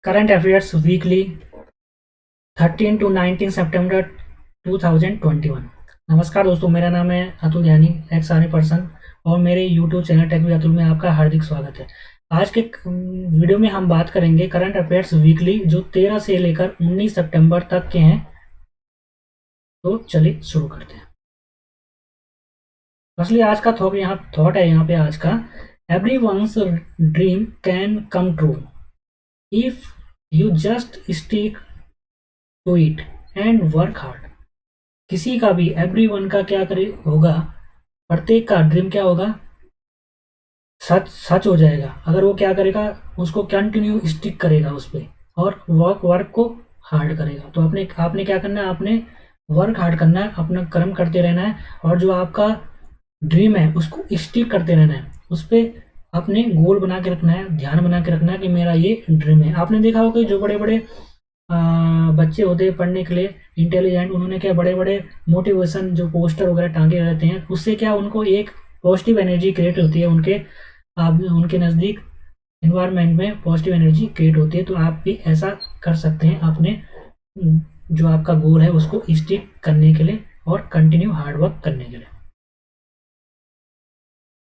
Current affairs weekly 13 to 19 सितंबर 2021। नमस्कार दोस्तों, मेरा नाम है अतुल यानी एक्स आर्मी पर्सन और मेरे YouTube channel Tech with Atul में आपका हार्दिक स्वागत है। आज के वीडियो में हम बात करेंगे करंट अफेयर्स वीकली जो 13 से लेकर 19 सितंबर तक के हैं। तो चलिए शुरू करते हैं। असली आज का थॉट है यहाँ पे आज का, everyone's dream can come true if you just stick to it and work hard. किसी का भी, एवरीवन का क्या करे होगा, प्रत्येक का ड्रीम क्या होगा, सच सच हो जाएगा अगर वो क्या करेगा, उसको कंटिन्यू स्टिक करेगा उस पर और वर्क को हार्ड करेगा। तो आपने क्या करना है, आपने वर्क हार्ड करना है, अपना कर्म करते रहना है और जो आपका ड्रीम है उसको स्टिक करते रहना है, उस पर अपने गोल बना के रखना है, ध्यान बना के रखना है कि मेरा ये ड्रीम है। आपने देखा होगा कि जो बड़े बड़े बच्चे होते हैं पढ़ने के लिए इंटेलिजेंट, उन्होंने क्या बड़े बड़े मोटिवेशन जो पोस्टर वगैरह टांगे रहते हैं, उससे क्या उनको एक पॉजिटिव एनर्जी क्रिएट होती है, उनके नज़दीक इन्वायरमेंट में पॉजिटिव एनर्जी क्रिएट होती है। तो आप भी ऐसा कर सकते हैं अपने जो आपका गोल है उसको स्टिक करने के लिए और कंटिन्यू हार्ड वर्क करने के लिए।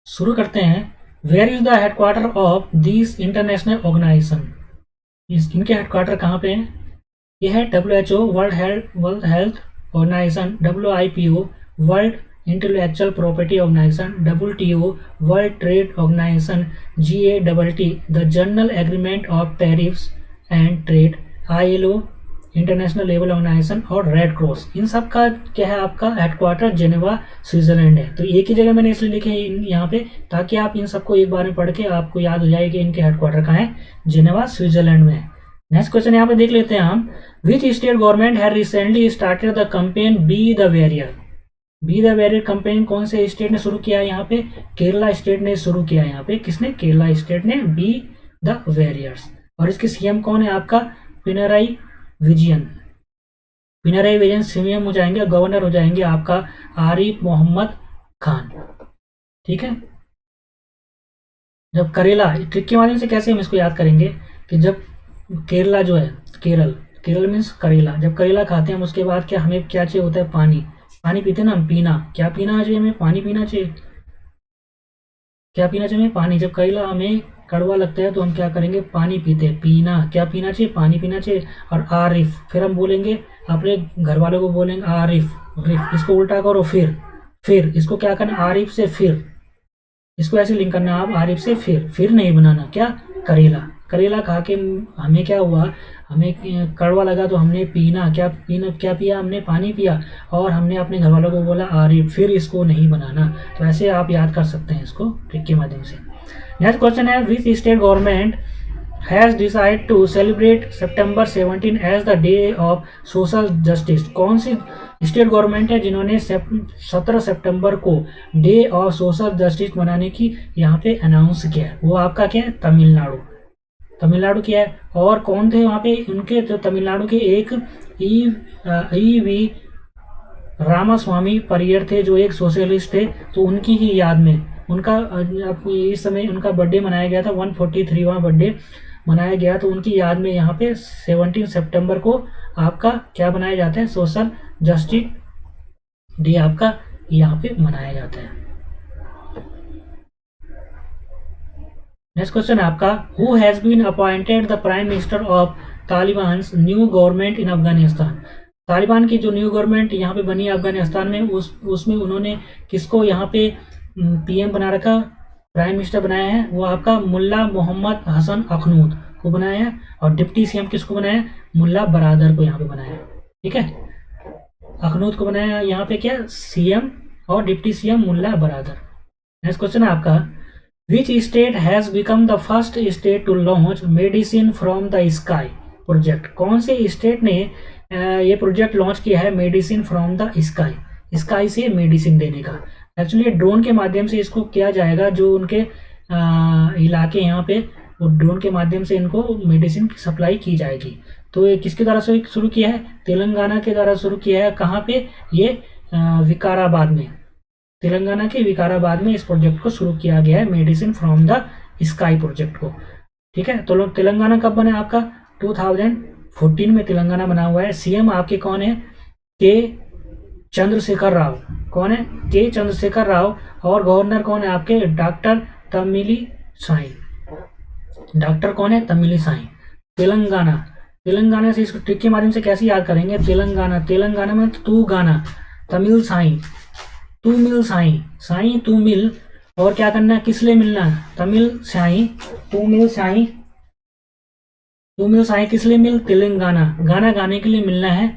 शुरू करते हैं। Where is the headquarter of this international organisation. इनके हेडक्वार्टर कहाँ पे हैं? ये है WHO World Health Organisation, WIPO World Intellectual Property Organisation, WTO World Trade Organisation, GATT the General Agreement of Tariffs and Trade, ILO International Labour Organisation और Red Cross. इन सब का क्या है, आपका हेडक्वार्टर जेनेवा स्विट्जरलैंड है। तो एक ही जगह मैंने इसलिए लिखे यहाँ पे ताकि आप इन सबको एक बार में पढ़ के आपको याद हो जाए कि इनके हेडक्वार्टर कहाँ है, जेनेवा स्विट्जरलैंड में है। नेक्स्ट क्वेश्चन यहाँ पे देख लेते हैं हम। विच state government has recently started the campaign be the warrior. Be the warrior campaign कौन से स्टेट ने शुरू किया है? यहाँ पे केरला स्टेट ने शुरू किया है। यहाँ पे किसने? केरला स्टेट ने बी द वॉरियर्स। और इसके सीएम कौन है? आपका पिनराई विजयन। पिनराई विजयन सीएम हो जाएंगे, गवर्नर हो जाएंगे आपका आरिफ मोहम्मद खान। ठीक है। जब करेला, ट्रिक के माध्यम से कैसे हम इसको याद करेंगे कि जब केरला जो है, केरल मीन्स करेला, जब करेला खाते हैं हम उसके बाद क्या हमें क्या चाहिए होता है? पानी पीते हैं ना हम, पीना। क्या पीना चाहिए हमें? पानी पीना चाहिए। क्या पीना चाहिए हमें? पानी। जब करेला हमें कड़वा लगता है तो हम क्या करेंगे? पानी पीते हैं, पीना। क्या पीना चाहिए? पानी पीना चाहिए। और आरिफ, फिर हम बोलेंगे अपने घर वालों को बोलेंगे आरिफ रिफ, इसको उल्टा करो, फिर इसको क्या करना? आरिफ से फिर, इसको ऐसे लिंक करना आप, आरिफ से फिर नहीं बनाना। क्या? करेला खा के हमें क्या हुआ, हमें कड़वा लगा तो हमने क्या पिया? हमने पानी पिया और हमने अपने घर वालों को बोला आरिफ, फिर इसको नहीं बनाना। तो ऐसे आप याद कर सकते हैं इसको ट्रिक के माध्यम से। नेक्स्ट क्वेश्चन है, which state government has decide to celebrate September 17 as the day of social justice. कौन सी स्टेट गवर्नमेंट है जिन्होंने 17 सितंबर को डे ऑफ सोशल जस्टिस मनाने की यहाँ पे अनाउंस किया है? वो आपका क्या है? तमिलनाडु किया है। और कौन थे वहाँ पे उनके? तो तमिलनाडु के एक वी रामास्वामी परियर थे जो एक सोशलिस्ट थे। तो उनकी ही याद में उनका इस समय उनका बर्थडे मनाया गया था, 143वां बर्थडे मनाया गया। तो उनकी याद में यहाँ पे 17 सितंबर को आपका क्या बनाया जाता है? सोशल जस्टिस डे आपका यहाँ पे मनाया जाता है। नेक्स्ट क्वेश्चन है आपका, who has been appointed the prime minister of Taliban new government in Afghanistan. Taliban की जो न्यू गवर्नमेंट यहाँ पे बनी है अफगानिस्तान में, उसमें उन्होंने किसको यहाँ पे PM बना रखा, प्राइम मिनिस्टर बनाया है? वो आपका मुल्ला मोहम्मद हसन अखनूद को बनाया है। और डिप्टी CM किसको बनाया है? मुल्ला बरादर को यहाँ पे बनाया है। ठीक है, अखनूद को बनाया यहाँ पे क्या? CM और deputy CM Mullah Baradar. Next question है आपका, which state has become the first state to launch medicine from the sky project. कौन से स्टेट ने ये प्रोजेक्ट लॉन्च किया है, मेडिसिन फ्रॉम द स्काई से मेडिसिन देने का? एक्चुअली ड्रोन के माध्यम से इसको किया जाएगा, जो उनके इलाके यहाँ पे, वो ड्रोन के माध्यम से इनको मेडिसिन की सप्लाई की जाएगी। तो ये किसके द्वारा शुरू किया है? तेलंगाना के द्वारा शुरू किया है। कहाँ पे? ये विकाराबाद में, तेलंगाना के विकाराबाद में इस प्रोजेक्ट को शुरू किया गया है, medicine from the sky project को। ठीक है, तो लोग तेलंगाना कब बने आपका? 2014 में तेलंगाना बना हुआ है। सीएम आपके कौन है? के चंद्रशेखर राव। कौन है? के चंद्रशेखर राव। और गवर्नर कौन है आपके? डॉक्टर तमिली साई। डॉक्टर कौन है? तमिली साई। तेलंगाना, तेलंगाना से इसको ट्रिक के माध्यम से कैसे याद करेंगे? तेलंगाना, तेलंगाना में तू गाना, तमिल साई, तू मिल साई, साई तू मिल। और क्या करना है? किस लिए मिलना है? तमिल साई, तू मिल साई, तू मिल साई किस लिए मिल? तेलंगाना, गाना गाने के लिए मिलना है।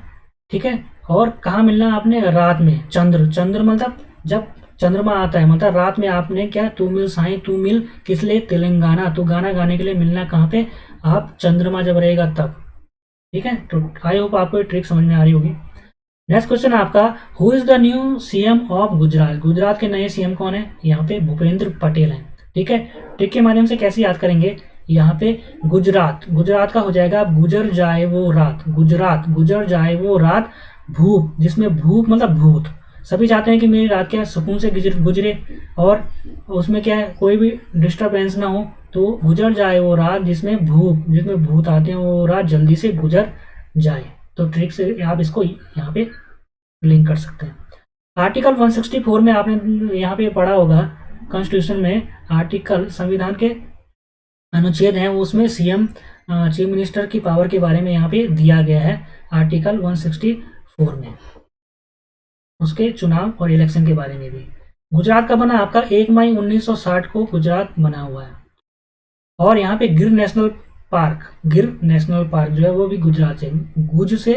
ठीक है। और कहाँ मिलना है आपने? रात में। चंद्र, चंद्र मतलब जब चंद्रमा आता है, मतलब रात में आपने क्या? तू मिल साई, तू मिल किस लिए? तेलंगाना। तो गाना गाने के लिए मिलना कहाँ पे? आप चंद्रमा जब रहेगा तब। ठीक है। तो आई होप आपको ये ट्रिक समझ में आ रही होगी। नेक्स्ट क्वेश्चन आपका, who is the new CM of Gujarat? Gujarat के नए सीएम कौन है? यहाँ पे भूपेंद्र पटेल हैं। ठीक है। ट्रिक के माध्यम से कैसे याद करेंगे? यहाँ पे गुजरात, गुजरात का हो जाएगा गुजर जाए वो रात। गुजरात, गुजर जाए वो रात। भूप, जिसमें भूप मतलब भूत। सभी चाहते हैं कि मेरी रात क्या सुकून से गुजरे और उसमें क्या है, कोई भी डिस्टरबेंस ना हो। तो गुजर जाए वो रात जिसमें भूप, जिसमें भूत आते हैं, वो रात जल्दी से गुजर जाए। तो ट्रिक से आप इसको यहाँ पे लिंक कर सकते हैं। आर्टिकल 164 में आपने यहाँ पे पढ़ा होगा, कॉन्स्टिट्यूशन में आर्टिकल, संविधान के अनुच्छेद हैं, उसमें सीएम चीफ मिनिस्टर की पावर के बारे में यहाँ पे दिया गया है आर्टिकल 164 में, उसके चुनाव और इलेक्शन के बारे में भी। गुजरात का बना आपका 1 मई 1960 को गुजरात बना हुआ है। और यहाँ पे गिर नेशनल पार्क, गिर नेशनल पार्क जो है वो भी गुजरात से, गुज से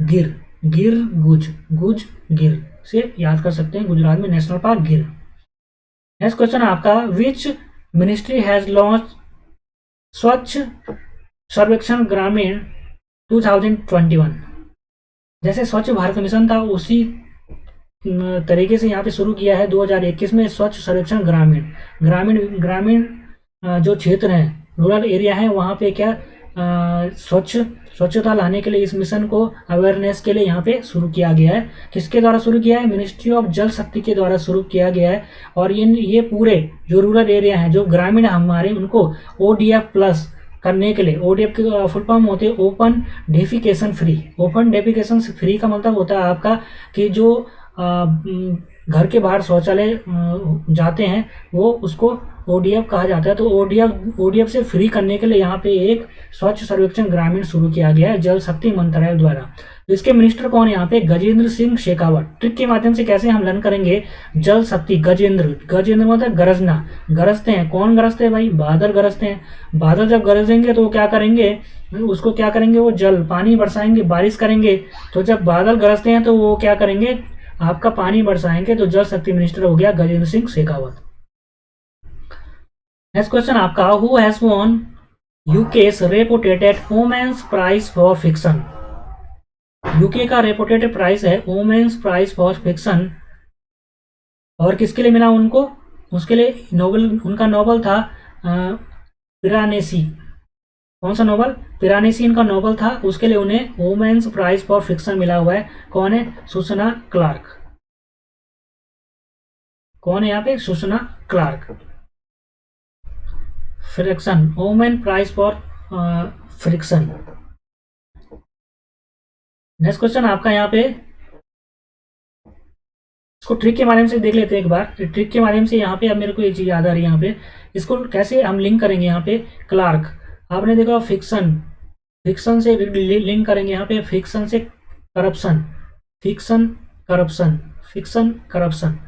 गिर, गिर गुज, गुज गिर से याद कर सकते हैं। गुजरात में नेशनल पार्क गिर। नेक्स्ट क्वेश्चन आपका, विच मिनिस्ट्री हैज लॉन्च स्वच्छ सर्वेक्षण ग्रामीण 2021? जैसे स्वच्छ भारत मिशन था उसी तरीके से यहाँ पे शुरू किया है 2021 में स्वच्छ सर्वेक्षण ग्रामीण। ग्रामीण, ग्रामीण जो क्षेत्र हैं, रूरल एरिया है, वहाँ पे क्या स्वच्छता लाने के लिए इस मिशन को अवेयरनेस के लिए यहाँ पे शुरू किया गया है। किसके द्वारा शुरू किया है? मिनिस्ट्री ऑफ जल शक्ति के द्वारा शुरू किया गया है। और ये पूरे जो रूरल एरिया हैं, जो ग्रामीण हमारे, उनको ODF प्लस करने के लिए, ODF के फुल फॉर्म होते हैं open defecation free. Open defecation free का मतलब होता है आपका कि जो घर के बाहर शौचालय जाते हैं वो उसको ODF कहा जाता है। तो ODF से फ्री करने के लिए यहाँ पे एक स्वच्छ सर्वेक्षण ग्रामीण शुरू किया गया है जल शक्ति मंत्रालय द्वारा। तो इसके मिनिस्टर कौन है यहाँ पे? गजेंद्र सिंह शेखावत। ट्रिक के माध्यम से कैसे हम लर्न करेंगे? जल शक्ति, गजेंद्र, गजेंद्र मतलब गरजना, गरजते हैं। कौन गरजते हैं भाई? बादल गरजते हैं। बादल जब गरजेंगे तो क्या करेंगे? उसको क्या करेंगे? वो जल, पानी बरसाएंगे, बारिश करेंगे। तो जब बादल गरजते हैं तो वो क्या करेंगे? आपका पानी बरसाएंगे। तो जल शक्ति मिनिस्टर हो गया गजेंद्र सिंह शेखावत। नेक्स्ट क्वेश्चन आपका, who has won UK's reputed women's prize for fiction? UK का रेपुटेटेड प्राइज है वुमेन्स प्राइज फॉर फिक्शन। और किसके लिए मिला उनको? उसके लिए नोबल, उनका नोबल था पिरानेसी। कौन सा नोबल? पिरानेसी इनका नोबल था। उसके लिए उन्हें वुमेन्स प्राइज फॉर फिक्शन मिला हुआ है। कौन है? सूचना क्लार्क। कौन है यहाँ पे? Susanna Clarke. Fiction, women prize for fiction. Next question आपका यहाँ पे, इसको ट्रिक के माध्यम से देख लेते हैं एक बार। ट्रिक के माध्यम से यहाँ पे अब मेरे को एक चीज याद आ रही है। यहाँ पे इसको कैसे हम लिंक करेंगे? यहाँ पे क्लार्क, आपने देखा फिक्शन, फिक्शन से लिंक करेंगे। यहाँ पे फिक्शन से corruption, fiction corruption, fiction corruption.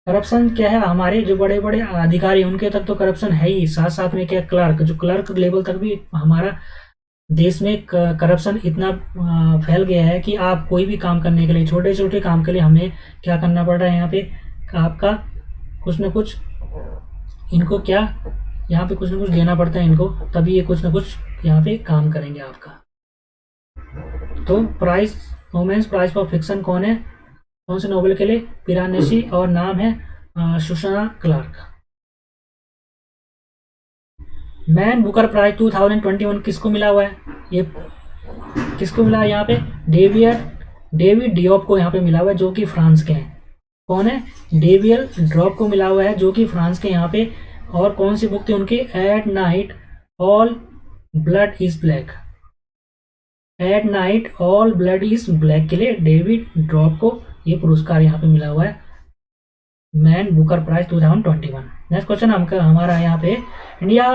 Corruption क्या है? हमारे जो बड़े बड़े अधिकारी उनके तक तो करप्शन है ही, साथ साथ में क्या क्लर्क, जो क्लर्क लेवल तक भी हमारा देश में करप्शन इतना फैल गया है कि आप कोई भी काम करने के लिए, छोटे छोटे काम के लिए हमें क्या करना पड़ रहा है? यहाँ पे आपका कुछ न कुछ इनको क्या, यहाँ पे कुछ न कुछ देना पड़ता है इनको, तभी ये कुछ न कुछ यहाँ पे काम करेंगे आपका। तो prize, women's prize for fiction कौन है? कौन से नोबेल के लिए? पिरानेसी। और नाम है Susana Clark. Man Booker prize 2021 किसको मिला हुआ है? ये किसको मिला है? यहाँ पे डेविड डियोप को यहाँ पे मिला हुआ है, जो कि फ्रांस के हैं। कौन है? डेविड ड्रॉप को मिला हुआ है, जो कि फ्रांस के यहाँ पे। और कौन सी बुक थी उनकी? At night all blood is black. At night all blood is black के लिए डेविड ड्रॉप को ये पुरस्कार यहाँ पे मिला हुआ है, man Booker prize 2021। Next question हमारा यहाँ पे, India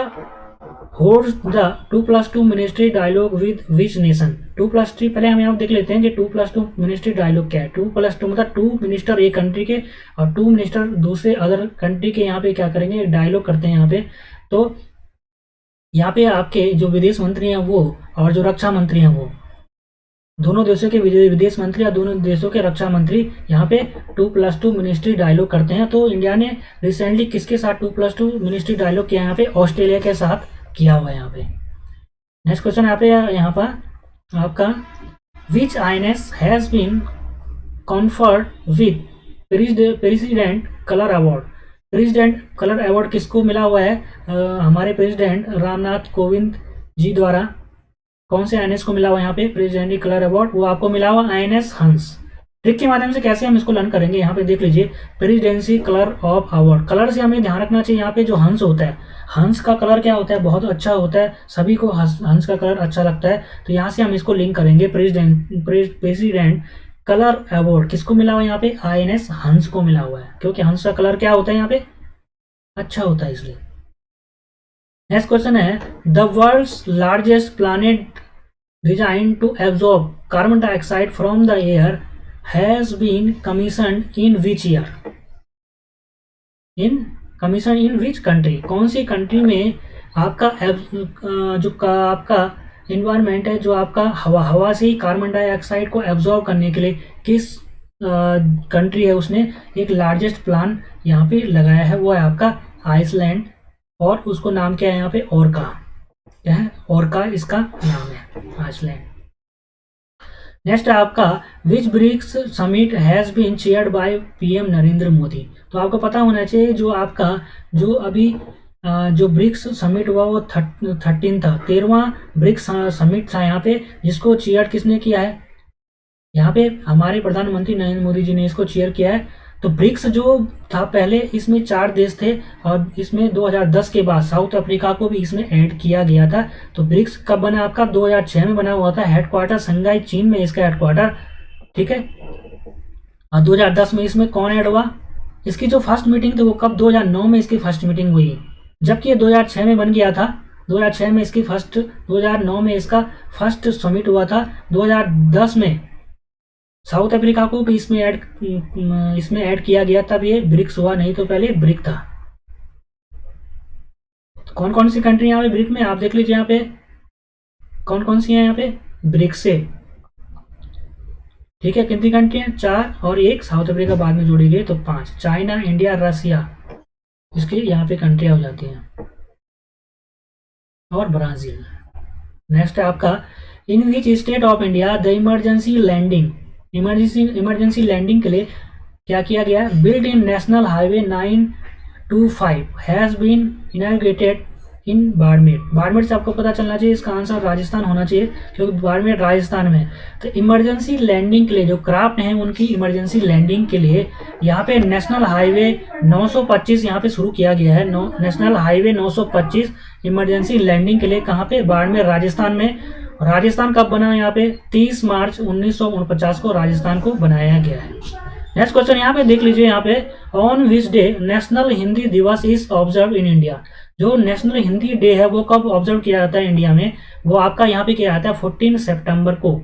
holds the 2+2 ministry dialogue with which nation. 2+3 पहले हम यहाँ देख लेते हैं कि 2+2 मिनिस्ट्री डायलॉग क्या है। 2+2 मतलब 2 मिनिस्टर एक कंट्री के और 2 मिनिस्टर दूसरे अदर कंट्री के यहाँ पे क्या करेंगे, डायलॉग करते हैं यहाँ पे। तो यहाँ पे आपके जो विदेश मंत्री हैं वो और जो रक्षा मंत्री हैं वो, दोनों देशों के विदेश मंत्री या दोनों देशों के रक्षा मंत्री यहाँ पे 2+2 मिनिस्ट्री डायलॉग करते हैं। तो इंडिया ने रिसेंटली किसके साथ 2+2 मिनिस्ट्री डायलॉग किया यहाँ पे, ऑस्ट्रेलिया के साथ किया हुआ है यहाँ पे। नेक्स्ट क्वेश्चन यहाँ पर आपका, which INS has been conferred with president colour award. President colour award किसको मिला हुआ है, हमारे प्रेसिडेंट रामनाथ कोविंद जी द्वारा कौन से आईएनएस को मिला हुआ यहाँ पे प्रेसिडेंट कलर अवार्ड, वो आपको मिला हुआ आईएनएस हंस। ट्रिक के माध्यम से कैसे हम इसको लर्न करेंगे, यहाँ पे देख लीजिए, presidency colour of award. Colour से हमें ध्यान रखना चाहिए, यहाँ पे जो हंस होता है, हंस का कलर क्या होता है, बहुत अच्छा होता है, सभी को हंस का कलर अच्छा लगता है। तो यहाँ से हम इसको लिंक करेंगे, प्रेसिडेंट कलर अवार्ड किसको मिला हुआ है यहाँ पे, आईएनएस हंस को मिला हुआ है, क्योंकि हंस का कलर क्या होता है यहाँ पे, अच्छा होता है इसलिए। नेक्स्ट क्वेश्चन है, the world's largest planet design to absorb carbon dioxide from the air has been commissioned in which year. Commission in which country, कौन सी कंट्री में आपका आपका इन्वायरमेंट है, जो आपका हवा से ही कार्बन डाइऑक्साइड को एब्जॉर्ब करने के लिए किस कंट्री है उसने एक लार्जेस्ट प्लान यहाँ पे लगाया है, वो है आपका आइसलैंड, और उसको नाम क्या है यहाँ पे, ओरका। क्या है, ओरका इसका नाम है, आइसलैंड। नेक्स्ट है आपका, which BRICS summit has been chaired by PM Narendra Modi. तो आपको पता होना चाहिए जो आपका जो अभी जो ब्रिक्स समिट हुआ वो 13 था, 13वां ब्रिक्स समिट था यहाँ पे, जिसको चेयर किसने किया है, यहाँ पे हमारे प्रधानमंत्री नरेंद्र मोदी जी ने इसको चेयर किया है। तो ब्रिक्स जो था पहले इसमें 4 देश थे, और इसमें 2010 के बाद साउथ अफ्रीका को भी इसमें ऐड किया गया था। तो ब्रिक्स कब बना आपका, 2006 में बना हुआ था, हेडक्वार्टर शंघाई चीन में इसका हेडक्वार्टर, ठीक है। और 2010 में इसमें कौन ऐड हुआ, इसकी जो फर्स्ट मीटिंग थी वो कब, 2009 में इसकी फर्स्ट मीटिंग हुई, जबकि ये 2006 में बन गया था। 2006 में इसकी फर्स्ट, 2009 में इसका फर्स्ट समिट हुआ था, 2010 में साउथ अफ्रीका को भी इसमें ऐड किया गया, तब ये ब्रिक्स हुआ, नहीं तो पहले ब्रिक था। तो कौन कौन सी कंट्री यहाँ पे ब्रिक में, आप देख लीजिए यहाँ पे कौन कौन सी है यहाँ पे ब्रिक्स से, ठीक है। कितनी कंट्री हैं, 4, और एक साउथ अफ्रीका बाद में जोड़ी गई, तो 5, चाइना, इंडिया, रसिया, इसके यहाँ पे कंट्रियां हो जाती हैं, और ब्राजील। नेक्स्ट है आपका, in which state of India the emergency landing के लिए क्या किया गया, built in national highway 925 has been inaugurated in Barmer. Barmer से आपको पता चलना चाहिए, इसका आंसर राजस्थान होना चाहिए, क्योंकि बाड़मेर राजस्थान में। तो इमरजेंसी लैंडिंग के लिए जो क्राफ्ट हैं उनकी इमरजेंसी लैंडिंग के लिए यहाँ पे नेशनल हाईवे 925 यहाँ पे शुरू किया गया है। नेशनल हाईवे 925 इमरजेंसी लैंडिंग के लिए कहाँ पे, बाड़मेर राजस्थान में। राजस्थान कब बना, यहाँ पे 30 मार्च 1949 को राजस्थान को बनाया गया है। नेक्स्ट क्वेश्चन यहाँ पे देख लीजिए, यहाँ पे on which day national Hindi Diwas is observe in India. जो नेशनल हिंदी डे है वो कब ऑब्जर्व किया जाता है इंडिया में, वो आपका यहाँ पे किया जाता है 14 सितंबर को।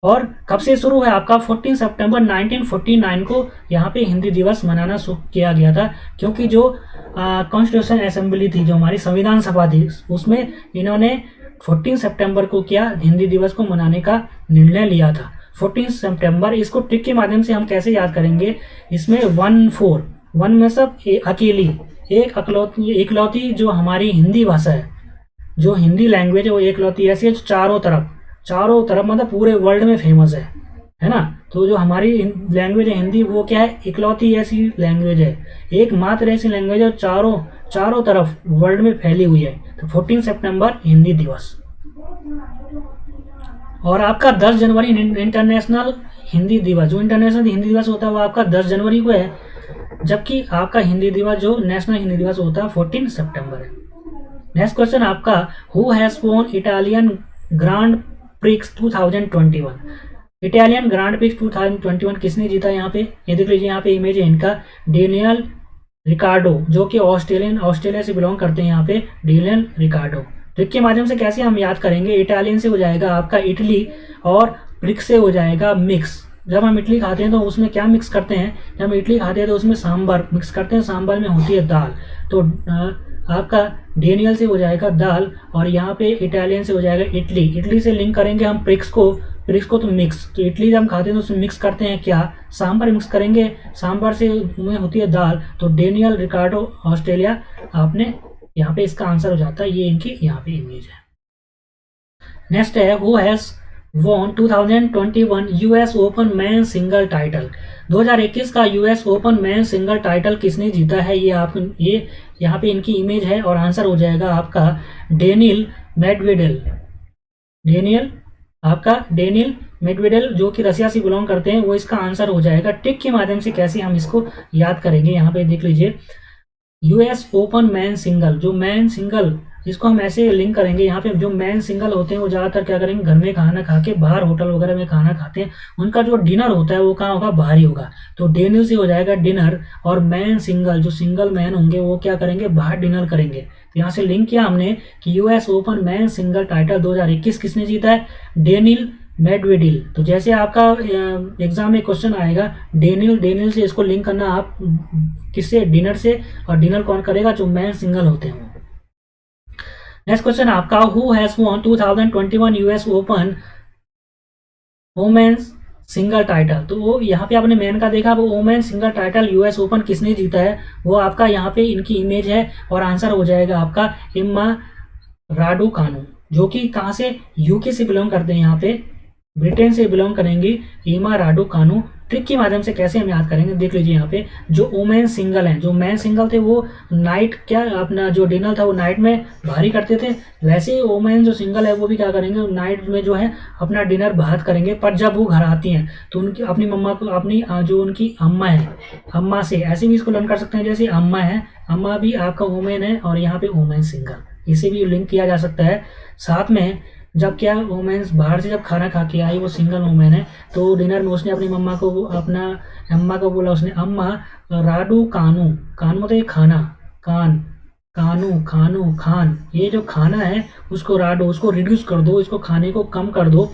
और कब से शुरू है आपका, 14 सितंबर 1949 को यहाँ पे हिंदी दिवस मनाना शुरू किया गया था, क्योंकि जो कॉन्स्टिट्यूशन असेंबली थी, जो हमारी संविधान सभा थी, उसमें इन्होंने 14 सितंबर को क्या हिंदी दिवस को मनाने का निर्णय लिया था। 14 सितंबर, इसको ट्रिक के माध्यम से हम कैसे याद करेंगे, इसमें 1 में सब अकेली एक इकलौती जो हमारी हिंदी भाषा है, जो हिंदी लैंग्वेज है वो एकलौती ऐसी है जो चारों तरफ मतलब पूरे वर्ल्ड में फेमस है ना। तो जो हमारी लैंग्वेज है हिंदी, वो क्या है, इकलौती ऐसी लैंग्वेज है, एकमात्र ऐसी लैंग्वेज है चारों तरफ वर्ल्ड में फैली हुई है। तो 14 सितंबर हिंदी दिवस। और आपका 10 जनवरी इंटरनेशनल हिंदी दिवस, जो इंटरनेशनल हिंदी दिवस होता है वो आपका 10 जनवरी को है, जबकि आपका हिंदी दिवस जो नेशनल हिंदी दिवस होता है 14 सितंबर है। नेक्स्ट क्वेश्चन आपका, who has von Italian grand prix 2021। Italian grand prix 2021 किसने जीता यहाँ पे, ये देख लीजिए यहाँ पे इमेज है इनका, डेनियल रिकार्डो, जो कि ऑस्ट्रेलिया से बिलोंग करते हैं यहाँ पे, डेनियल रिकार्डो। ट्रिक के माध्यम से कैसे हम याद करेंगे, इटालियन से हो जाएगा आपका इटली और प्रिक्स से हो जाएगा मिक्स। जब हम इडली खाते हैं तो उसमें क्या मिक्स करते हैं, जब हम इडली खाते हैं तो उसमें सांभर मिक्स करते हैं, सांभर में होती है दाल, तो आपका डेनियल से हो जाएगा दाल, और यहाँ पे इटालियन से हो जाएगा इडली। इडली से लिंक करेंगे हम प्रिक्स को तो मिक्स, तो इडली जब हम खाते हैं तो उसमें मिक्स करते हैं क्या, सांभर मिक्स करेंगे, सांभर से में होती है दाल, तो डेनियल रिकार्डो ऑस्ट्रेलिया, आपने यहाँ पे इसका आंसर हो जाता है, ये इनकी यहाँ पे इमेज है। नेक्स्ट है, who has von 2021 US open man single title. 2021 का US open man single title किसने जीता है, ये यहाँ पे इनकी इमेज है, और आंसर हो जाएगा आपका डेनियल मेडवेडेल, जो कि रशिया से बिलोंग करते हैं, वो इसका आंसर हो जाएगा। ट्रिक के माध्यम से कैसे हम इसको याद करेंगे, यहाँ पे देख लीजिए, यूएस ओपन मैन सिंगल, जो मैन सिंगल, इसको हम ऐसे लिंक करेंगे, यहाँ पे जो मैन सिंगल होते हैं वो ज़्यादातर क्या करेंगे, घर में खाना खा के बाहर होटल वगैरह में खाना खाते हैं, उनका जो डिनर होता है वो कहाँ होगा, बाहर ही होगा, तो डेनियल से हो जाएगा डिनर, और मैन सिंगल, जो सिंगल मैन होंगे वो क्या करेंगे, बाहर डिनर करेंगे। तो यहाँ से लिंक किया हमने कि US open man single title 2021 किसने जीता है, डेनियल मेडवेडेल। तो जैसे आपका एग्जाम में क्वेश्चन आएगा डेनियल से इसको लिंक करना आप किससे, डिनर से, और डिनर कौन करेगा, जो मैन सिंगल होते हैं। नेक्स्ट क्वेश्चन आपका, who has von 2021 US open women's single title. तो वो यहाँ पे आपने मैन का देखा, वो women single title US open किसने जीता है, वो आपका यहाँ पे इनकी इमेज है, और आंसर हो जाएगा आपका एम्मा राडुकानु, जो कि कहाँ से, यूके से बिलोंग करते हैं, यहाँ पे ब्रिटेन से बिलोंग करेंगे, एम्मा राडुकानु। ट्रिक के माध्यम से कैसे हम याद करेंगे, देख लीजिए यहाँ पे, जो वोमेन सिंगल हैं, जो मैन सिंगल थे वो नाइट क्या अपना जो डिनर था वो नाइट में बाहर ही करते थे, वैसे ही वोमेन जो सिंगल है वो भी क्या करेंगे, नाइट में जो है अपना डिनर बाहर करेंगे, पर जब वो घर आती हैं तो उनकी अपनी मम्मा को, अपनी जो उनकी अम्मा है, अम्मा से, ऐसे भी इसको लर्न कर सकते हैं, जैसे अम्मा है, अम्मा भी आपका वोमेन है, और यहाँ पे वोमेन सिंगल, इसे भी लिंक किया जा सकता है। साथ में जब क्या वोमेन्स बाहर से जब खाना खा के आई, वो सिंगल वोमेन है, तो डिनर में उसने अपनी मम्मा को, अपना अम्मा को बोला उसने, अम्मा राडू कानू, कानू मतलब ये खाना, खान, ये जो खाना है उसको राडू, उसको रिड्यूस कर दो, इसको खाने को कम कर दो,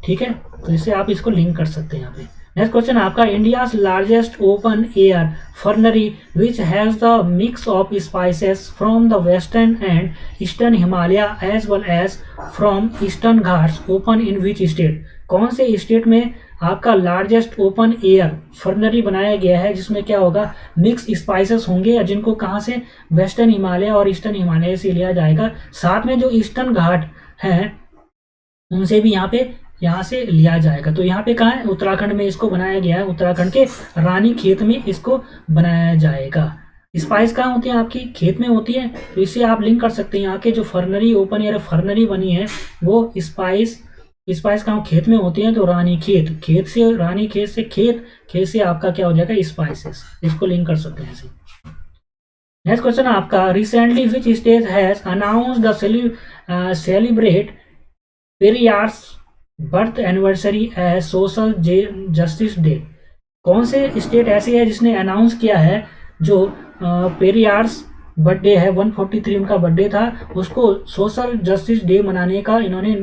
ठीक है, तो इससे आप इसको लिंक कर सकते हैं यहाँ पे। नेक्स्ट क्वेश्चन आपका, India's largest open air fernery which has the mix of spices from the western and eastern Himalaya as well as from eastern Ghats open in which state. कौन से स्टेट में आपका लार्जेस्ट ओपन एयर फर्नरी बनाया गया है, जिसमें क्या होगा, मिक्स स्पाइसेस होंगे, जिनको कहाँ से, वेस्टर्न हिमालय और ईस्टर्न हिमालय से लिया जाएगा, साथ में जो ईस्टर्न घाट हैं उनसे भी यहाँ से लिया जाएगा। तो यहाँ पे कहाँ है, उत्तराखंड में इसको बनाया गया है, उत्तराखंड के रानी खेत में इसको बनाया जाएगा। स्पाइस कहाँ होती है, आपकी खेत में होती है, तो इससे आप लिंक कर सकते हैं, यहाँ के जो फर्नरी ओपन एयर फर्नरी बनी है वो स्पाइस कहाँ खेत में होती है, तो रानी खेत से, रानी खेत से, खेत से आपका क्या हो जाएगा, स्पाइसेस, इसको लिंक कर सकते हैं ऐसे। नेक्स्ट क्वेश्चन आपका, recently which state has announced the celebrate Periyar's birth anniversary as social justice day. कौन से स्टेट ऐसी है जिसने अनाउंस किया है, जो पेरियार्स बर्थडे है, 143 उनका बर्थडे था, उसको सोशल जस्टिस डे मनाने का इन्होंने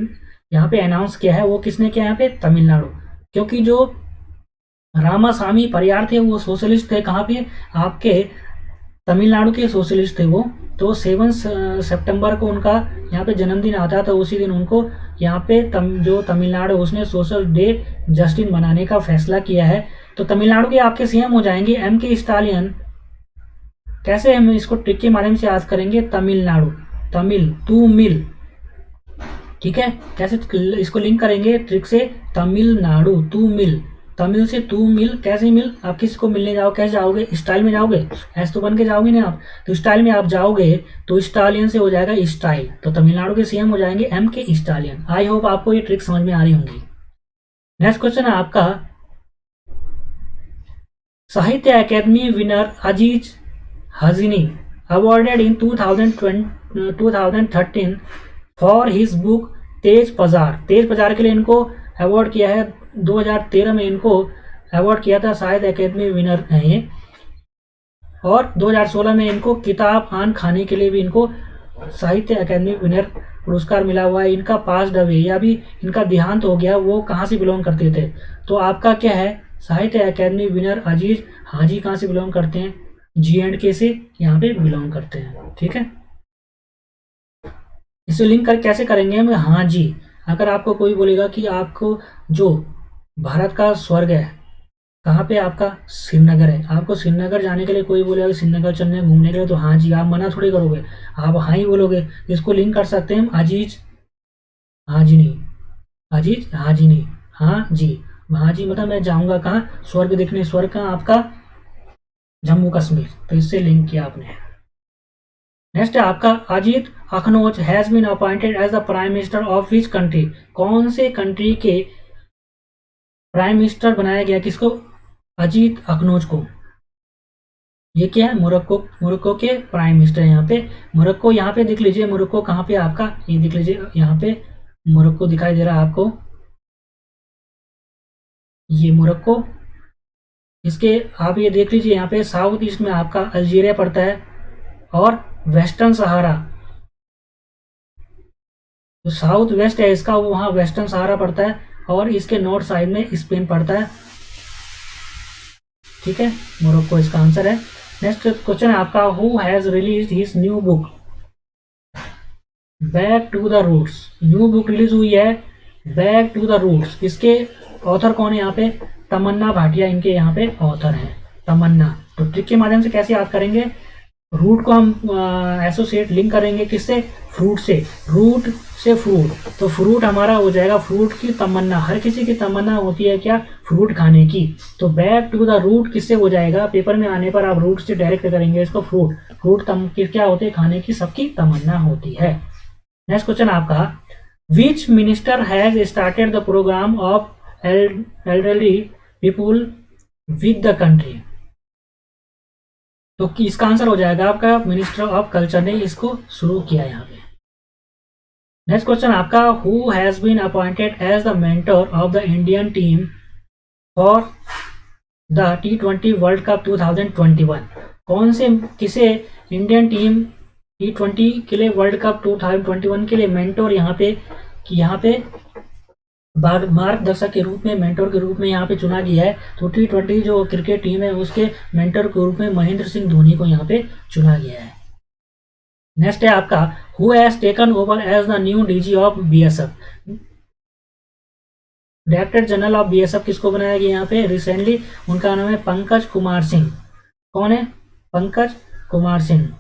यहाँ पे अनाउंस किया है। वो किसने किया, यहाँ पे तमिलनाडु, क्योंकि जो रामास्वामी परियार थे वो सोशलिस्ट थे, कहाँ पे, आपके तमिलनाडु के सोशलिस्ट थे वो, तो 7 सितंबर को उनका यहाँ पे जन्मदिन आता है, तो उसी दिन उनको यहाँ पे जो तमिलनाडु उसने सोशल डे जस्टिस मनाने का फैसला किया है। तो तमिलनाडु के आपके सीएम हो जाएंगे एम.के. स्टालिन। कैसे हम इसको ट्रिक के माध्यम से याद करेंगे, तमिलनाडु, तमिल तू मिल, ठीक है, कैसे इसको लिंक करेंगे ट्रिक से, तमिलनाडु तू मिल, तमिल से तू मिल, कैसे मिल, आप किसको मिलने जाओ, कैसे जाओगे, स्टाइल में जाओगे, ऐसे तो बन के जाओगे ना आप, तो स्टाइल में आप जाओगे तो स्टालियन से हो जाएगा स्टाइल, तो तमिलनाडु के सीएम हो जाएंगे एम.के. स्टालिन। आई होप आपको ये ट्रिक समझ में आ रही होंगी। नेक्स्ट क्वेश्चन है आपका, Sahitya Akademi winner Aziz Hajini awarded in 2013 for his book तेज पजार के लिए इनको अवार्ड किया है। 2013 में इनको अवार्ड किया था, शायद एकेडमी विनर है ये। और 2016 में इनको किताब आन खाने के लिए भी इनको साहित्य अकादमी विनर पुरस्कार मिला हुआ है। इनका पास्ट अवे या भी इनका देहांत हो गया। वो कहाँ से बिलोंग करते थे? तो आपका क्या है, साहित्य अकादमी विनर अजीज हाजी कहाँ से बिलोंग करते हैं? J&K से यहाँ पे बिलोंग करते हैं। ठीक है, इसे लिंक कर कैसे करेंगे हम? हाँ जी, अगर आपको कोई बोलेगा कि आपको जो भारत का स्वर्ग है कहाँ पे, आपका श्रीनगर है, आपको श्रीनगर जाने के लिए कोई बोलेगा श्रीनगर चलने घूमने के लिए, तो हाँ जी, आप मना थोड़ी करोगे, आप हाँ ही बोलोगे। इसको लिंक कर सकते हैं हम, अजीज हाजी नहीं, अजीज हाजी नहीं, हाँ जी। हाँ जी मतलब मैं जाऊँगा कहाँ? स्वर्ग देखने। स्वर्ग कहाँ? आपका जम्मू कश्मीर। तो इससे लिंक किया आपने। नेक्स्ट है आपका, अजीत अखनौज has been appointed as the prime minister of which country? कौन से कंट्री के प्राइम मिनिस्टर बनाया गया किसको? अजीत अखनौज को। ये क्या है? मोरक्को के प्राइम मिनिस्टर है यहाँ पे। मोरक्को यहाँ पे देख लीजिए, मोरक्को कहाँ पे आपका, ये देख लीजिए यहाँ पे मोरक्को दिखाई दे रहा है आपको, ये मोरक्को। इसके आप ये देख लीजिए यहाँ पे साउथ ईस्ट में आपका अल्जीरिया पड़ता है और वेस्टर्न सहारा, जो साउथ वेस्ट है इसका वो वहाँ वेस्टर्न सहारा पड़ता है और इसके नॉर्थ साइड में स्पेन पड़ता है। ठीक है, मोरक्को इसका आंसर है। नेक्स्ट क्वेश्चन है आपका, who has release his new book back to the roots? New book release हुई है बैक टू द रूट्स, इसके ऑथर कौन है यहाँ पे? तमन्ना भाटिया इनके यहाँ पे ऑथर हैं, तमन्ना। तो ट्रिक के माध्यम से कैसे याद करेंगे? रूट को हम एसोसिएट लिंक करेंगे किससे? फ्रूट से। रूट से फ्रूट, तो फ्रूट हमारा हो जाएगा फ्रूट की तमन्ना। हर किसी की तमन्ना होती है क्या? फ्रूट खाने की। तो बैक टू द रूट किससे हो जाएगा? पेपर में आने पर आप रूट से डायरेक्ट करेंगे इसको, फ्रूट। फ्रूट क्या होते हैं? खाने की सबकी तमन्ना होती है। नेक्स्ट क्वेश्चन आपका, which minister has started the program of elderly people with the country? तो इसका आंसर हो जाएगा आपका मिनिस्टर ऑफ कल्चर ने इसको शुरू किया यहाँ पे। नेक्स्ट क्वेश्चन आपका, who has been appointed as the mentor of the Indian team for the T20 world cup 2021? कौन से किसे इंडियन टीम T20 के लिए वर्ल्ड कप 2021 के लिए मेंटोर यहाँ पे मार्गदर्शक के रूप में, मेंटोर के रूप में यहाँ पे चुना गया है? तो T20 जो क्रिकेट टीम है उसके मेंटर के रूप में महेंद्र सिंह धोनी को यहाँ पे चुना गया है। नेक्स्ट है आपका, who has taken over as the new DG of BSF? Director general of BSF किसको बनाया गया यहाँ पे रिसेंटली? उनका नाम है पंकज कुमार सिंह। कौन है? Pankaj Kumar Singh.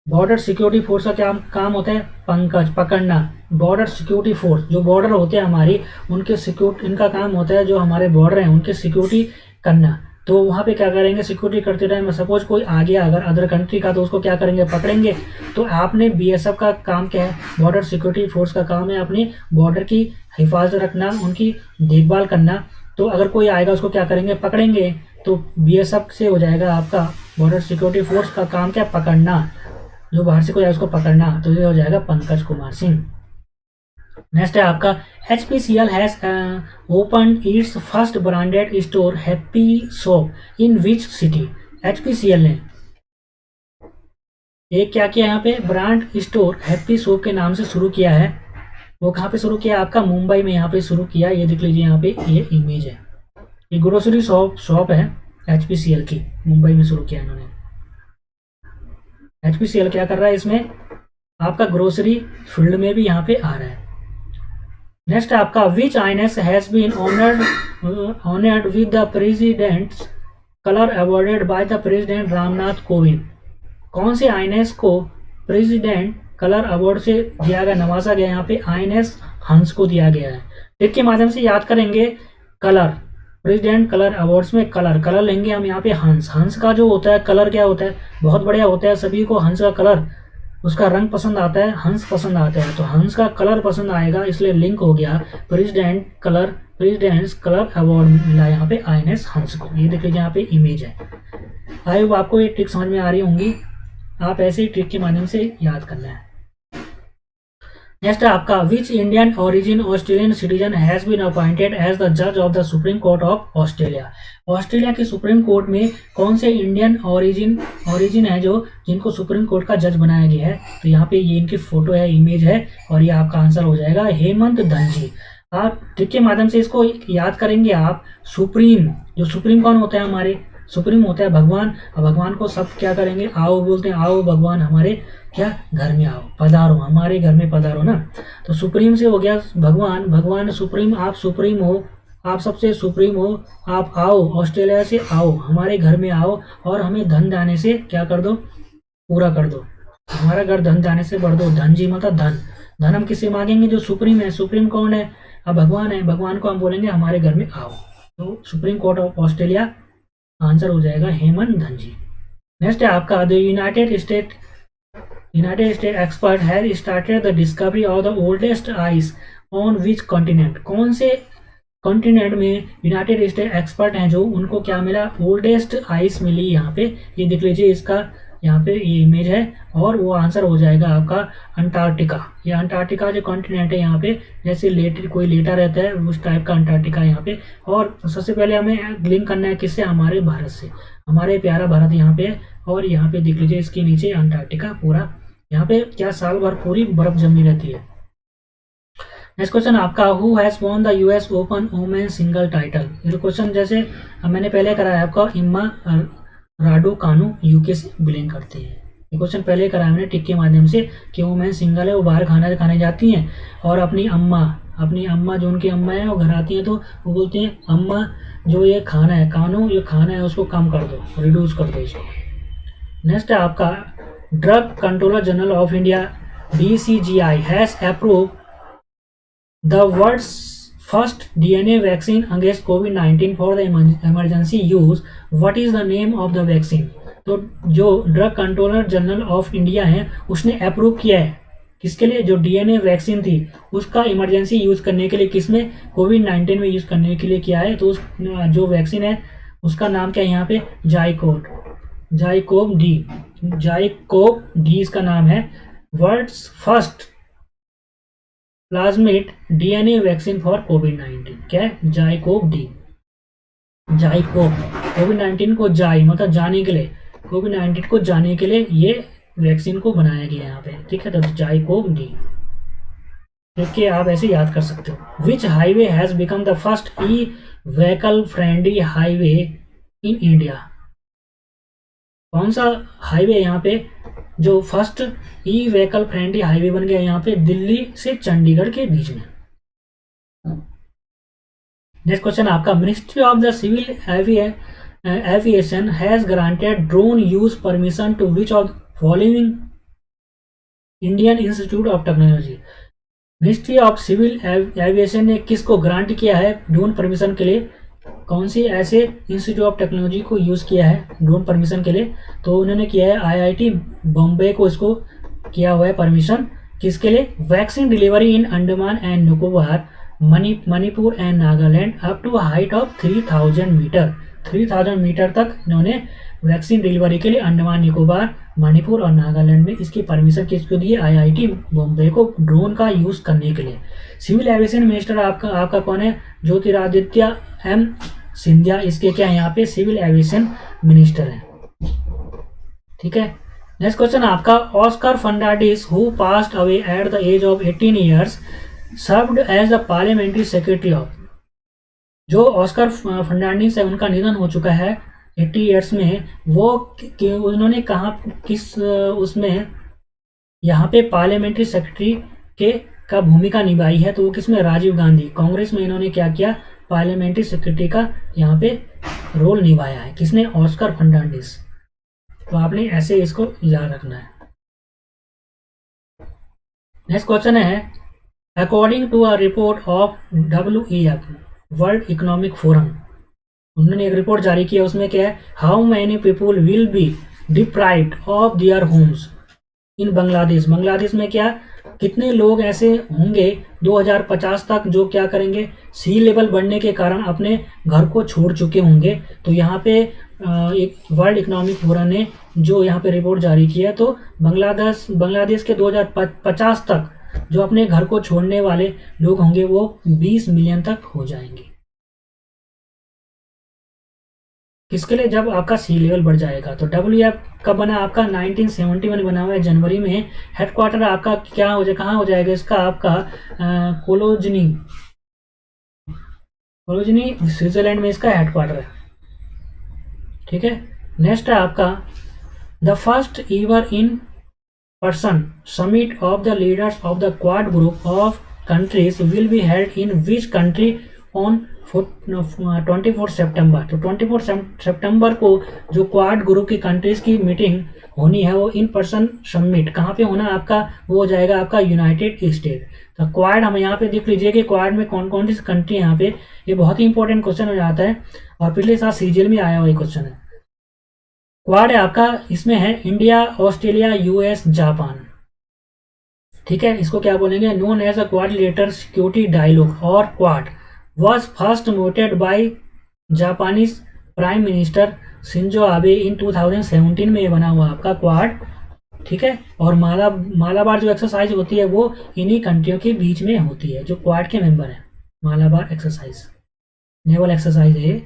Border security force का क्या काम होता है? पंकज पकड़ना। बॉर्डर सिक्योरिटी फोर्स, जो बॉर्डर होते हैं हमारी, उनके सिक्योरिटी, इनका काम होता है जो हमारे बॉर्डर हैं उनके सिक्योरिटी करना। तो वहाँ पे क्या करेंगे? सिक्योरिटी करते टाइम सपोज कोई आ गया अगर अदर कंट्री का, तो उसको क्या करेंगे? पकड़ेंगे। तो आपने BSF का काम क्या है? बॉर्डर सिक्योरिटी फोर्स का काम है अपनी बॉर्डर की हिफाजत रखना, उनकी देखभाल करना। तो अगर कोई आएगा उसको क्या करेंगे? पकड़ेंगे। तो BSF से हो जाएगा आपका बॉर्डर सिक्योरिटी फोर्स का काम क्या? पकड़ना। जो बाहर से कोई आए उसको पकड़ना। तो ये हो जाएगा पंकज कुमार सिंह। नेक्स्ट है आपका, HPCL has open it's first branded store happy shop in which city? HPCL ने एक क्या किया यहाँ पे? ब्रांड स्टोर हैप्पी शॉप के नाम से शुरू किया है। वो कहाँ पे शुरू किया? आपका मुंबई में यहाँ पे शुरू किया। ये देख लीजिए यहाँ पे ये इमेज है, ये ग्रोसरी शॉप है HPCL की, मुंबई में शुरू किया इन्होंने। HPCL क्या कर रहा है इसमें? आपका ग्रोसरी फील्ड में भी यहाँ पे आ रहा है। नेक्स्ट आपका, which INS has been honoured with the President's colour awarded by the president Ramnath Kovind? कौन से आईएनएस को प्रेसिडेंट कलर अवार्ड से दिया गया, नवाजा गया? यहाँ पे INS हंस को दिया गया है। ट्रिक के माध्यम से याद करेंगे, कलर, प्रेसिडेंट कलर अवार्ड्स में कलर लेंगे हम यहाँ पे हंस का जो होता है कलर क्या होता है? बहुत बढ़िया होता है, सभी को हंस का कलर, उसका रंग पसंद आता है, हंस पसंद आता है, तो हंस का कलर पसंद आएगा, इसलिए लिंक हो गया प्रेसिडेंट्स कलर अवार्ड मिला यहाँ पे INS हंस को। ये देख लीजिए यहाँ पे इमेज है। आई होप आपको ये ट्रिक समझ में आ रही होंगी। आप ऐसे ही ट्रिक के माध्यम से याद करना है। नेक्स्ट है आपका which Indian origin Australian citizen has been appointed as the जज of the supreme court of Australia. Australia की सुप्रीम कोर्ट में कौन से इंडियन ओरिजिन है जो जिनको सुप्रीम कोर्ट का जज बनाया गया है। तो यहाँ पे ये इनकी फोटो है, इमेज है, और ये आपका आंसर हो जाएगा हेमंत धनजी। आप ट्रिक के माध्यम से इसको याद करेंगे आप। सुप्रीम, जो सुप्रीम कौन होता है, हमारे सुप्रीम होता है भगवान। और भगवान को सब क्या करेंगे, आओ बोलते हैं, आओ भगवान हमारे क्या घर में आओ, पधारो हमारे घर में पधारो ना। तो सुप्रीम से हो गया भगवान, भगवान सुप्रीम, आप सुप्रीम हो, आप सबसे सुप्रीम हो, आप आओ ऑस्ट्रेलिया से, आओ हमारे घर में आओ और हमें धन दाने से क्या कर दो, पूरा कर दो, हमारा घर धन दाने से भर दो। धन जी मतलब धन, धन हम किससे मांगेंगे, जो सुप्रीम है। सुप्रीम कौन है, अब भगवान है, भगवान को हम बोलेंगे हमारे घर में आओ। तो supreme court of Australia answer हो जाएगा हेमंत धनजी। नेक्स्ट है आपका the United state expert has started the discovery of the oldest ice on which continent. कौन से कॉन्टिनेंट में यूनाइटेड स्टेट एक्सपर्ट हैं जो उनको क्या मिला, ओल्डेस्ट आइस मिली। यहाँ पे ये देख लीजिए, इसका यहाँ पे ये इमेज है, और वो आंसर हो जाएगा आपका अंटार्कटिका। ये अंटार्कटिका जो कॉन्टिनेंट है यहाँ पे, जैसे कोई लेटा रहता है उस टाइप का अंटार्कटिका यहाँ पे। और सबसे पहले हमें लिंक करना है किससे, हमारे भारत से, हमारे प्यारा भारत यहाँ पे है। और यहाँ पे देख लीजिए इसके नीचे अंटार्कटिका पूरा, यहाँ पे क्या साल भर पूरी बर्फ जमी रहती है। नेक्स्ट क्वेश्चन आपका who has won the US open women single title. ये क्वेश्चन जैसे मैंने पहले कराया आपका, इम्मा राडुकानु यूके से बिलोंग करते हैं। ये क्वेश्चन पहले कराया मैंने टिक के माध्यम से कि वुमेन सिंगल है, वो बाहर खाना खाने जाती हैं और अपनी अम्मा जो उनकी अम्मा है वो घर आती हैं, तो वो बोलती हैं अम्मा जो ये खाना है, कानू ये खाना है उसको कम कर दो, रिड्यूस कर दो इसको। नेक्स्ट है आपका drug controller general of India DCGI has approve the world's first DNA vaccine against COVID-19 for the emergency use. What is the name of the vaccine. तो जो drug controller general of India है उसने approve किया है किसके लिए, जो DNA vaccine थी उसका इमरजेंसी यूज करने के लिए, किसमें, COVID-19 में यूज करने के लिए किया है। तो उस जो वैक्सीन है उसका नाम क्या है यहाँ पे, जाइकोव डी इसका नाम है। World's first plasmid DNA vaccine for COVID-19 क्या है, जाइकोव COVID-19 को मतलब जाने के लिए, COVID-19 को जाने के लिए ये वैक्सीन को बनाया गया है यहाँ पे, ठीक है। तो जाइकोव डी देखिए आप ऐसे याद कर सकते हो। Which highway has become the first vehicle friendly highway in India. कौन सा हाईवे यहाँ पे जो फर्स्ट व्हीकल फ्रेंडली हाईवे बन गया यहाँ पे, दिल्ली से चंडीगढ़ के बीच में। नेक्स्ट क्वेश्चन आपका ministry of the civil aviation has granted drone use permission to which of following Indian Institute of Technology. Ministry of civil aviation ने किसको ग्रांट किया है ड्रोन परमिशन के लिए, कौन सी ऐसे इंस्टीट्यूट ऑफ टेक्नोलॉजी को यूज़ किया है ड्रोन परमिशन के लिए। तो उन्होंने किया है IIT बॉम्बे को इसको किया हुआ है परमिशन, किसके लिए, vaccine delivery in Andaman and Nicobar, Manipur and Nagaland up to height of 3000 meter. 3000 meter तक इन्होंने वैक्सीन डिलीवरी के लिए अंडमान निकोबार, मणिपुर और नागालैंड में इसकी परमिशन किसको दी है, IIT बॉम्बे को ड्रोन का यूज़ करने के लिए। सिविल एविएशन मिनिस्टर आपका कौन है, ज्योतिरादित्य M सिंधिया, इसके क्या है यहाँ पे सिविल एविएशन मिनिस्टर है, ठीक है। नेक्स्ट क्वेश्चन आपका Oscar Fernandes who passed away at the age of 18 years served as the parliamentary secretary of. जो ऑस्कर फर्नांडिस है उनका निधन हो चुका है 80 ईयर्स में, वो उन्होंने कहा किस उसमें यहाँ पे पार्लियामेंट्री सेक्रेटरी के का भूमिका निभाई है। तो वो किसमें, राजीव गांधी कांग्रेस में इन्होंने क्या किया, पार्लियामेंट्री सेक्रेटरी का यहाँ पे रोल निभाया है, किसने, ऑस्कर फर्नांडिस। तो आपने ऐसे इसको याद रखना है। नेक्स्ट क्वेश्चन है according to a report of WEF world economic forum, उन्होंने एक रिपोर्ट जारी किया, उसमें क्या है, how many people will be deprived of their homes in Bangladesh. Bangladesh में क्या कितने लोग ऐसे होंगे 2050 तक जो क्या करेंगे, सी लेवल बढ़ने के कारण अपने घर को छोड़ चुके होंगे। तो यहाँ पे एक वर्ल्ड इकोनॉमिक फोरम ने जो यहाँ पे रिपोर्ट जारी किया, तो बांग्लादेश के 2050 तक जो अपने घर को छोड़ने वाले लोग होंगे वो 20 मिलियन तक हो जाएंगे। किसके लिए? जब आपका सी लेवल बढ़ जाएगा। तो WEF कब बना? आपका 1971 बना हुआ है, जनवरी में। हेडक्वार्टर आपका क्या हो जाए, कहाँ हो जाएगा इसका? आपका कोलोजनी, कोलोजनी स्विट्जरलैंड में इसका हेडक्वार्टर है। ठीक है। नेक्स्ट है आपका the first ईवर in person summit of the leaders of the Quad group of countries will be held in which country on 24 सितंबर। तो 24 सितंबर को जो क्वाड ग्रुप की कंट्रीज की मीटिंग होनी है वो इन पर्सन समिट कहाँ पे होना आपका? वो हो जाएगा आपका यूनाइटेड स्टेट। तो क्वाड हम यहाँ पे देख लीजिए कि क्वाड में कौन कौन सी कंट्री यहाँ पे, ये बहुत ही इंपॉर्टेंट क्वेश्चन हो जाता है और पिछले साल सीजीएल में आया हुआ क्वेश्चन है। क्वाड है आपका, इसमें है इंडिया, ऑस्ट्रेलिया, यूएस, जापान। ठीक है, इसको क्या बोलेंगे? Known as a quadrilateral security dialogue और Quad was first mooted by Japanese prime minister Shinzo Abe in 2017 में ये बना हुआ आपका क्वाड। ठीक है, और मालाबार जो एक्सरसाइज होती है वो इन्हीं कंट्रियों के बीच में होती है जो क्वाड के मेंबर हैं। मालाबार एक्सरसाइज नेवल एक्सरसाइज है।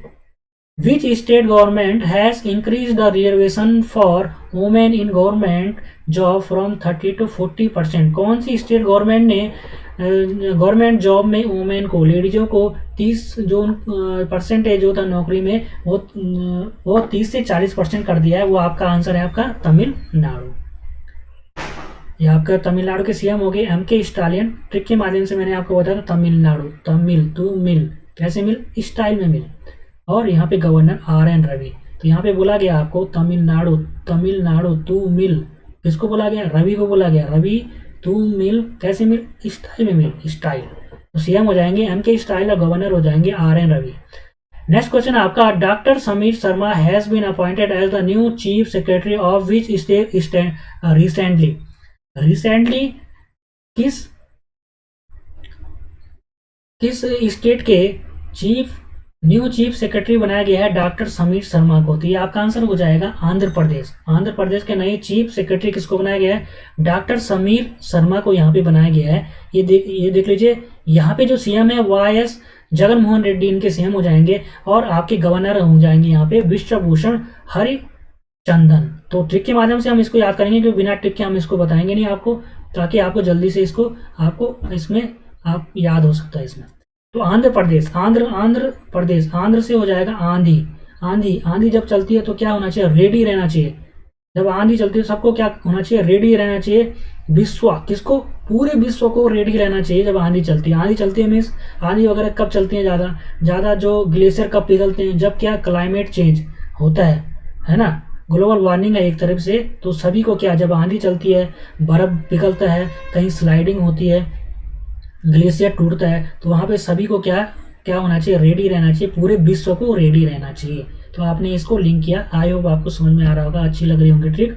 Which state government has increased the reservation for women in government job from 30 to 40%? कौन सी स्टेट गवर्नमेंट ने गवर्नमेंट जॉब में वुमेन को, लेडीजों को 30 जो परसेंटेज जो था नौकरी में वो 30 से 40% कर दिया है? वो आपका आंसर है आपका तमिलनाडु। ये आपका तमिलनाडु के सीएम हो गए MK स्टालिन। ट्रिक के माध्यम से मैंने आपको बताया था तमिलनाडु, तमिल तू मिल, कैसे मिल? स्टाइल में मिल। और यहाँ पे गवर्नर RN रवि। तो यहाँ पे बोला गया आपको तमिलनाडु, तमिलनाडु तू मिल, किसको बोला गया? रवि को बोला गया। रवि तू मिल, कैसे मिल? स्टाइल में मिल, स्टाइल। तो सीएम हो जाएंगे MK स्टाइल और गवर्नर हो जाएंगे RN रवि। नेक्स्ट क्वेश्चन आपका doctor Sameer Sharma has been appointed as the new chief secretary of which state recently. Recently किस स्टेट के न्यू चीफ सेक्रेटरी बनाया गया है डॉक्टर समीर शर्मा को? तो ये आपका आंसर हो जाएगा आंध्र प्रदेश। आंध्र प्रदेश के नए चीफ सेक्रेटरी किसको बनाया गया है? डॉक्टर समीर शर्मा को यहाँ पे बनाया गया है। ये देख लीजिए, यहाँ पे जो सीएम है YS जगनमोहन रेड्डी इनके सीएम हो जाएंगे और आपके गवर्नर हो जाएंगे यहाँ पे विश्वभूषण हरिचंदन। तो ट्रिक के माध्यम से हम इसको याद करेंगे, क्योंकि बिना ट्रिक के हम इसको बताएंगे नहीं आपको, ताकि आपको जल्दी से इसको आपको इसमें आप याद हो सकता है इसमें। तो आंध्र प्रदेश, आंध्र प्रदेश, आंध्र से हो जाएगा आंधी। आंधी जब चलती है तो क्या होना चाहिए? रेडी रहना चाहिए। जब आंधी चलती है सबको क्या होना चाहिए? रेडी रहना चाहिए। विश्व, किसको? पूरे विश्व को रेडी रहना चाहिए जब आंधी चलती है। आंधी चलती है मीन्स आंधी वगैरह कब चलती है? ज़्यादा जो ग्लेशियर कब पिघलते हैं? जब क्या क्लाइमेट चेंज होता है ना, ग्लोबल वार्मिंग है एक तरफ से। तो सभी को क्या, जब आंधी चलती है बर्फ पिघलता है, कहीं स्लाइडिंग होती है, ग्लेशियर टूटता है, तो वहाँ पे सभी को क्या होना चाहिए? रेडी रहना चाहिए। पूरे विश्व को रेडी रहना चाहिए। तो आपने इसको लिंक किया, आई होप आपको समझ में आ रहा होगा, अच्छी लग रही होंगी ट्रिक।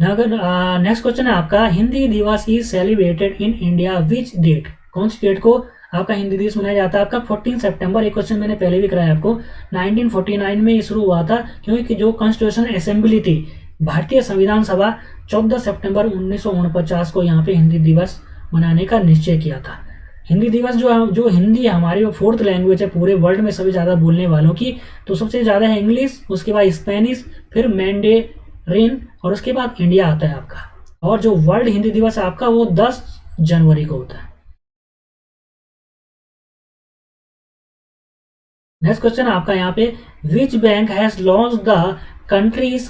नेक्स्ट क्वेश्चन है आपका Hindi Diwas is celebrated in India which date? कौन सी डेट को आपका हिंदी दिवस मनाया जाता है? आपका 14 सितंबर। एक क्वेश्चन मैंने पहले भी कराया आपको। 1949 में ये शुरू हुआ था, क्योंकि जो कॉन्स्टिट्यूशन असेंबली थी, भारतीय संविधान सभा, 14 सितंबर 1949 को यहाँ पे हिंदी दिवस मनाने का निश्चय किया था। हिंदी दिवस जो हिंदी हमारी 4th लैंग्वेज है पूरे वर्ल्ड में सबसे ज़्यादा बोलने वालों की, तो सबसे ज़्यादा है इंग्लिश, उसके बाद स्पेनिश, फिर मैंडेरिन और उसके बाद इंडिया आता है आपका। और जो वर्ल्ड हिंदी दिवस है आपका वो 10 जनवरी को होता है। नेक्स्ट क्वेश्चन आपका यहाँ पे which bank has launch the countries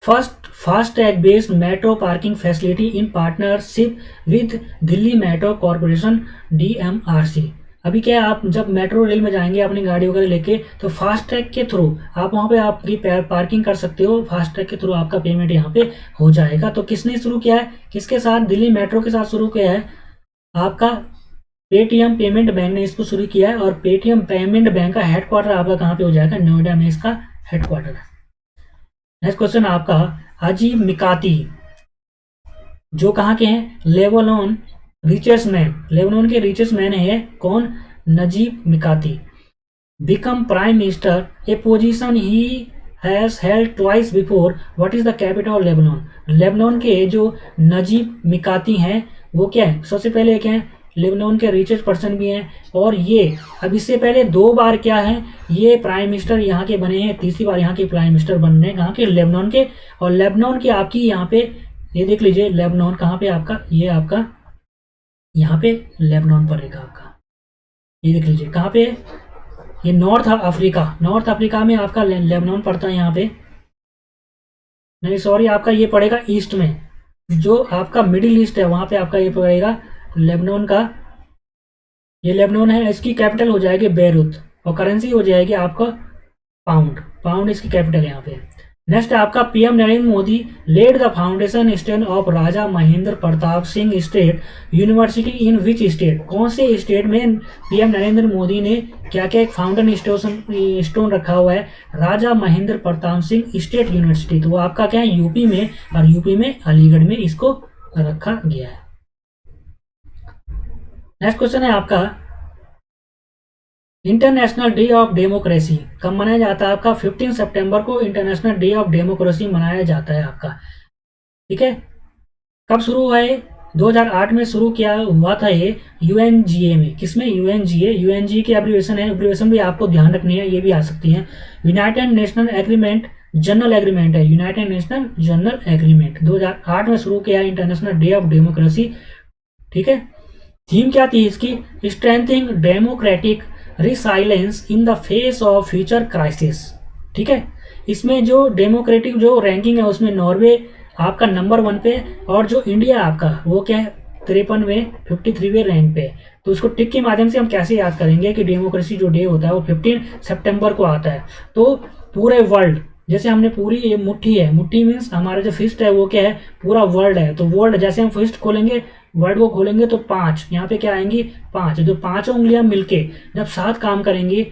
first FASTag based metro parking facility in partnership with Delhi metro corporation DMRC। अभी क्या है, आप जब मेट्रो रेल में जाएंगे अपनी गाड़ी वगैरह लेके, तो फास्टैग के थ्रू आप वहाँ पे आपकी पार्किंग कर सकते हो। फास्टैग के थ्रू आपका पेमेंट यहाँ पे हो जाएगा। तो किसने शुरू किया है? किसके साथ? दिल्ली मेट्रो के साथ शुरू किया है आपका पेटीएम पेमेंट बैंक ने इसको शुरू किया है। और पेटीएम पेमेंट बैंक का हेडक्वार्टर आपका कहाँ पे हो जाएगा? नोएडा में इसका हेडक्वार्टर है। नेक्स्ट क्वेश्चन आपका अजीब मिकाती जो कहाँ के हैं? Lebanon richest man. लेबनान के रिचेस्ट मैन है कौन? Najib Mikati. Become prime minister a position he has held twice before. What is the capital of Lebanon? Lebanon के जो नजीब मिकाती हैं वो क्या है, सबसे पहले क्या है, लेबनान के रिचेस्ट पर्सन भी हैं, और ये अब इससे पहले 2 बार क्या है, ये प्राइम मिनिस्टर यहाँ के बने हैं, तीसरी बार यहाँ के प्राइम मिनिस्टर बनने हैं कहाँ के, लेबनान के। और लेबनान की आपकी यहाँ पे ये देख लीजिए, लेबनान कहाँ पे आपका, ये आपका यहाँ पे लेबनान पड़ेगा आपका, ये देख लीजिए कहाँ पे, ये नॉर्थ अफ्रीका, नॉर्थ अफ्रीका में आपका लेबनान पड़ता है यहाँ पे, नहीं सॉरी, आपका ये पड़ेगा ईस्ट में, जो आपका मिडिल ईस्ट है वहाँ पे आपका ये पड़ेगा लेबनान का, ये लेबनान है, इसकी कैपिटल हो जाएगी बेरूत, और करेंसी हो जाएगी आपका पाउंड, पाउंड इसकी कैपिटल है यहाँ पे। नेक्स्ट आपका PM Narendra Modi laid the foundation stone of Raja Mahendra Pratap Singh state university in which state, कौन से स्टेट में पीएम नरेंद्र मोदी ने क्या क्या एक फाउंडेशन स्टोन रखा हुआ है, राजा महेंद्र प्रताप सिंह स्टेट यूनिवर्सिटी, तो वो आपका क्या है यूपी में, और यूपी में अलीगढ़ में इसको रखा गया है। नेक्स्ट क्वेश्चन है आपका, इंटरनेशनल डे ऑफ डेमोक्रेसी कब मनाया जाता है आपका, 15 सितंबर को इंटरनेशनल डे ऑफ डेमोक्रेसी मनाया जाता है आपका, ठीक है। कब शुरू हुआ है, 2008 में शुरू किया हुआ था ये यूएनजीए में, किसमें, यूएनजीए, यूएनजीए की एब्रिविएशन है, एब्रिविएशन भी आपको ध्यान रखनी है, ये भी आ सकती है, United national agreement, general agreement है, यूनाइटेड नेशनल जनरल एग्रीमेंट, 2008 में शुरू किया इंटरनेशनल डे ऑफ डेमोक्रेसी, ठीक है। थीम क्या थी इसकी, strengthening democratic resilience in the face of future crisis, ठीक है। इसमें जो डेमोक्रेटिक जो रैंकिंग है उसमें नॉर्वे आपका नंबर 1 पे, और जो इंडिया आपका वो क्या है 53वें 53वें रैंक पे। तो उसको टिक के माध्यम से हम कैसे याद करेंगे कि डेमोक्रेसी जो डे होता है वो 15 सितंबर को आता है। तो पूरे वर्ल्ड, जैसे हमने पूरी ये मुट्ठी है, मुट्ठी मीन्स हमारा जो फिस्ट है वो क्या है पूरा वर्ल्ड है, तो वर्ल्ड जैसे हम फिस्ट खोलेंगे, वर्ड को खोलेंगे तो 5 यहाँ पे क्या आएंगी 5, जो 5 उंगलियां मिलके जब साथ काम करेंगी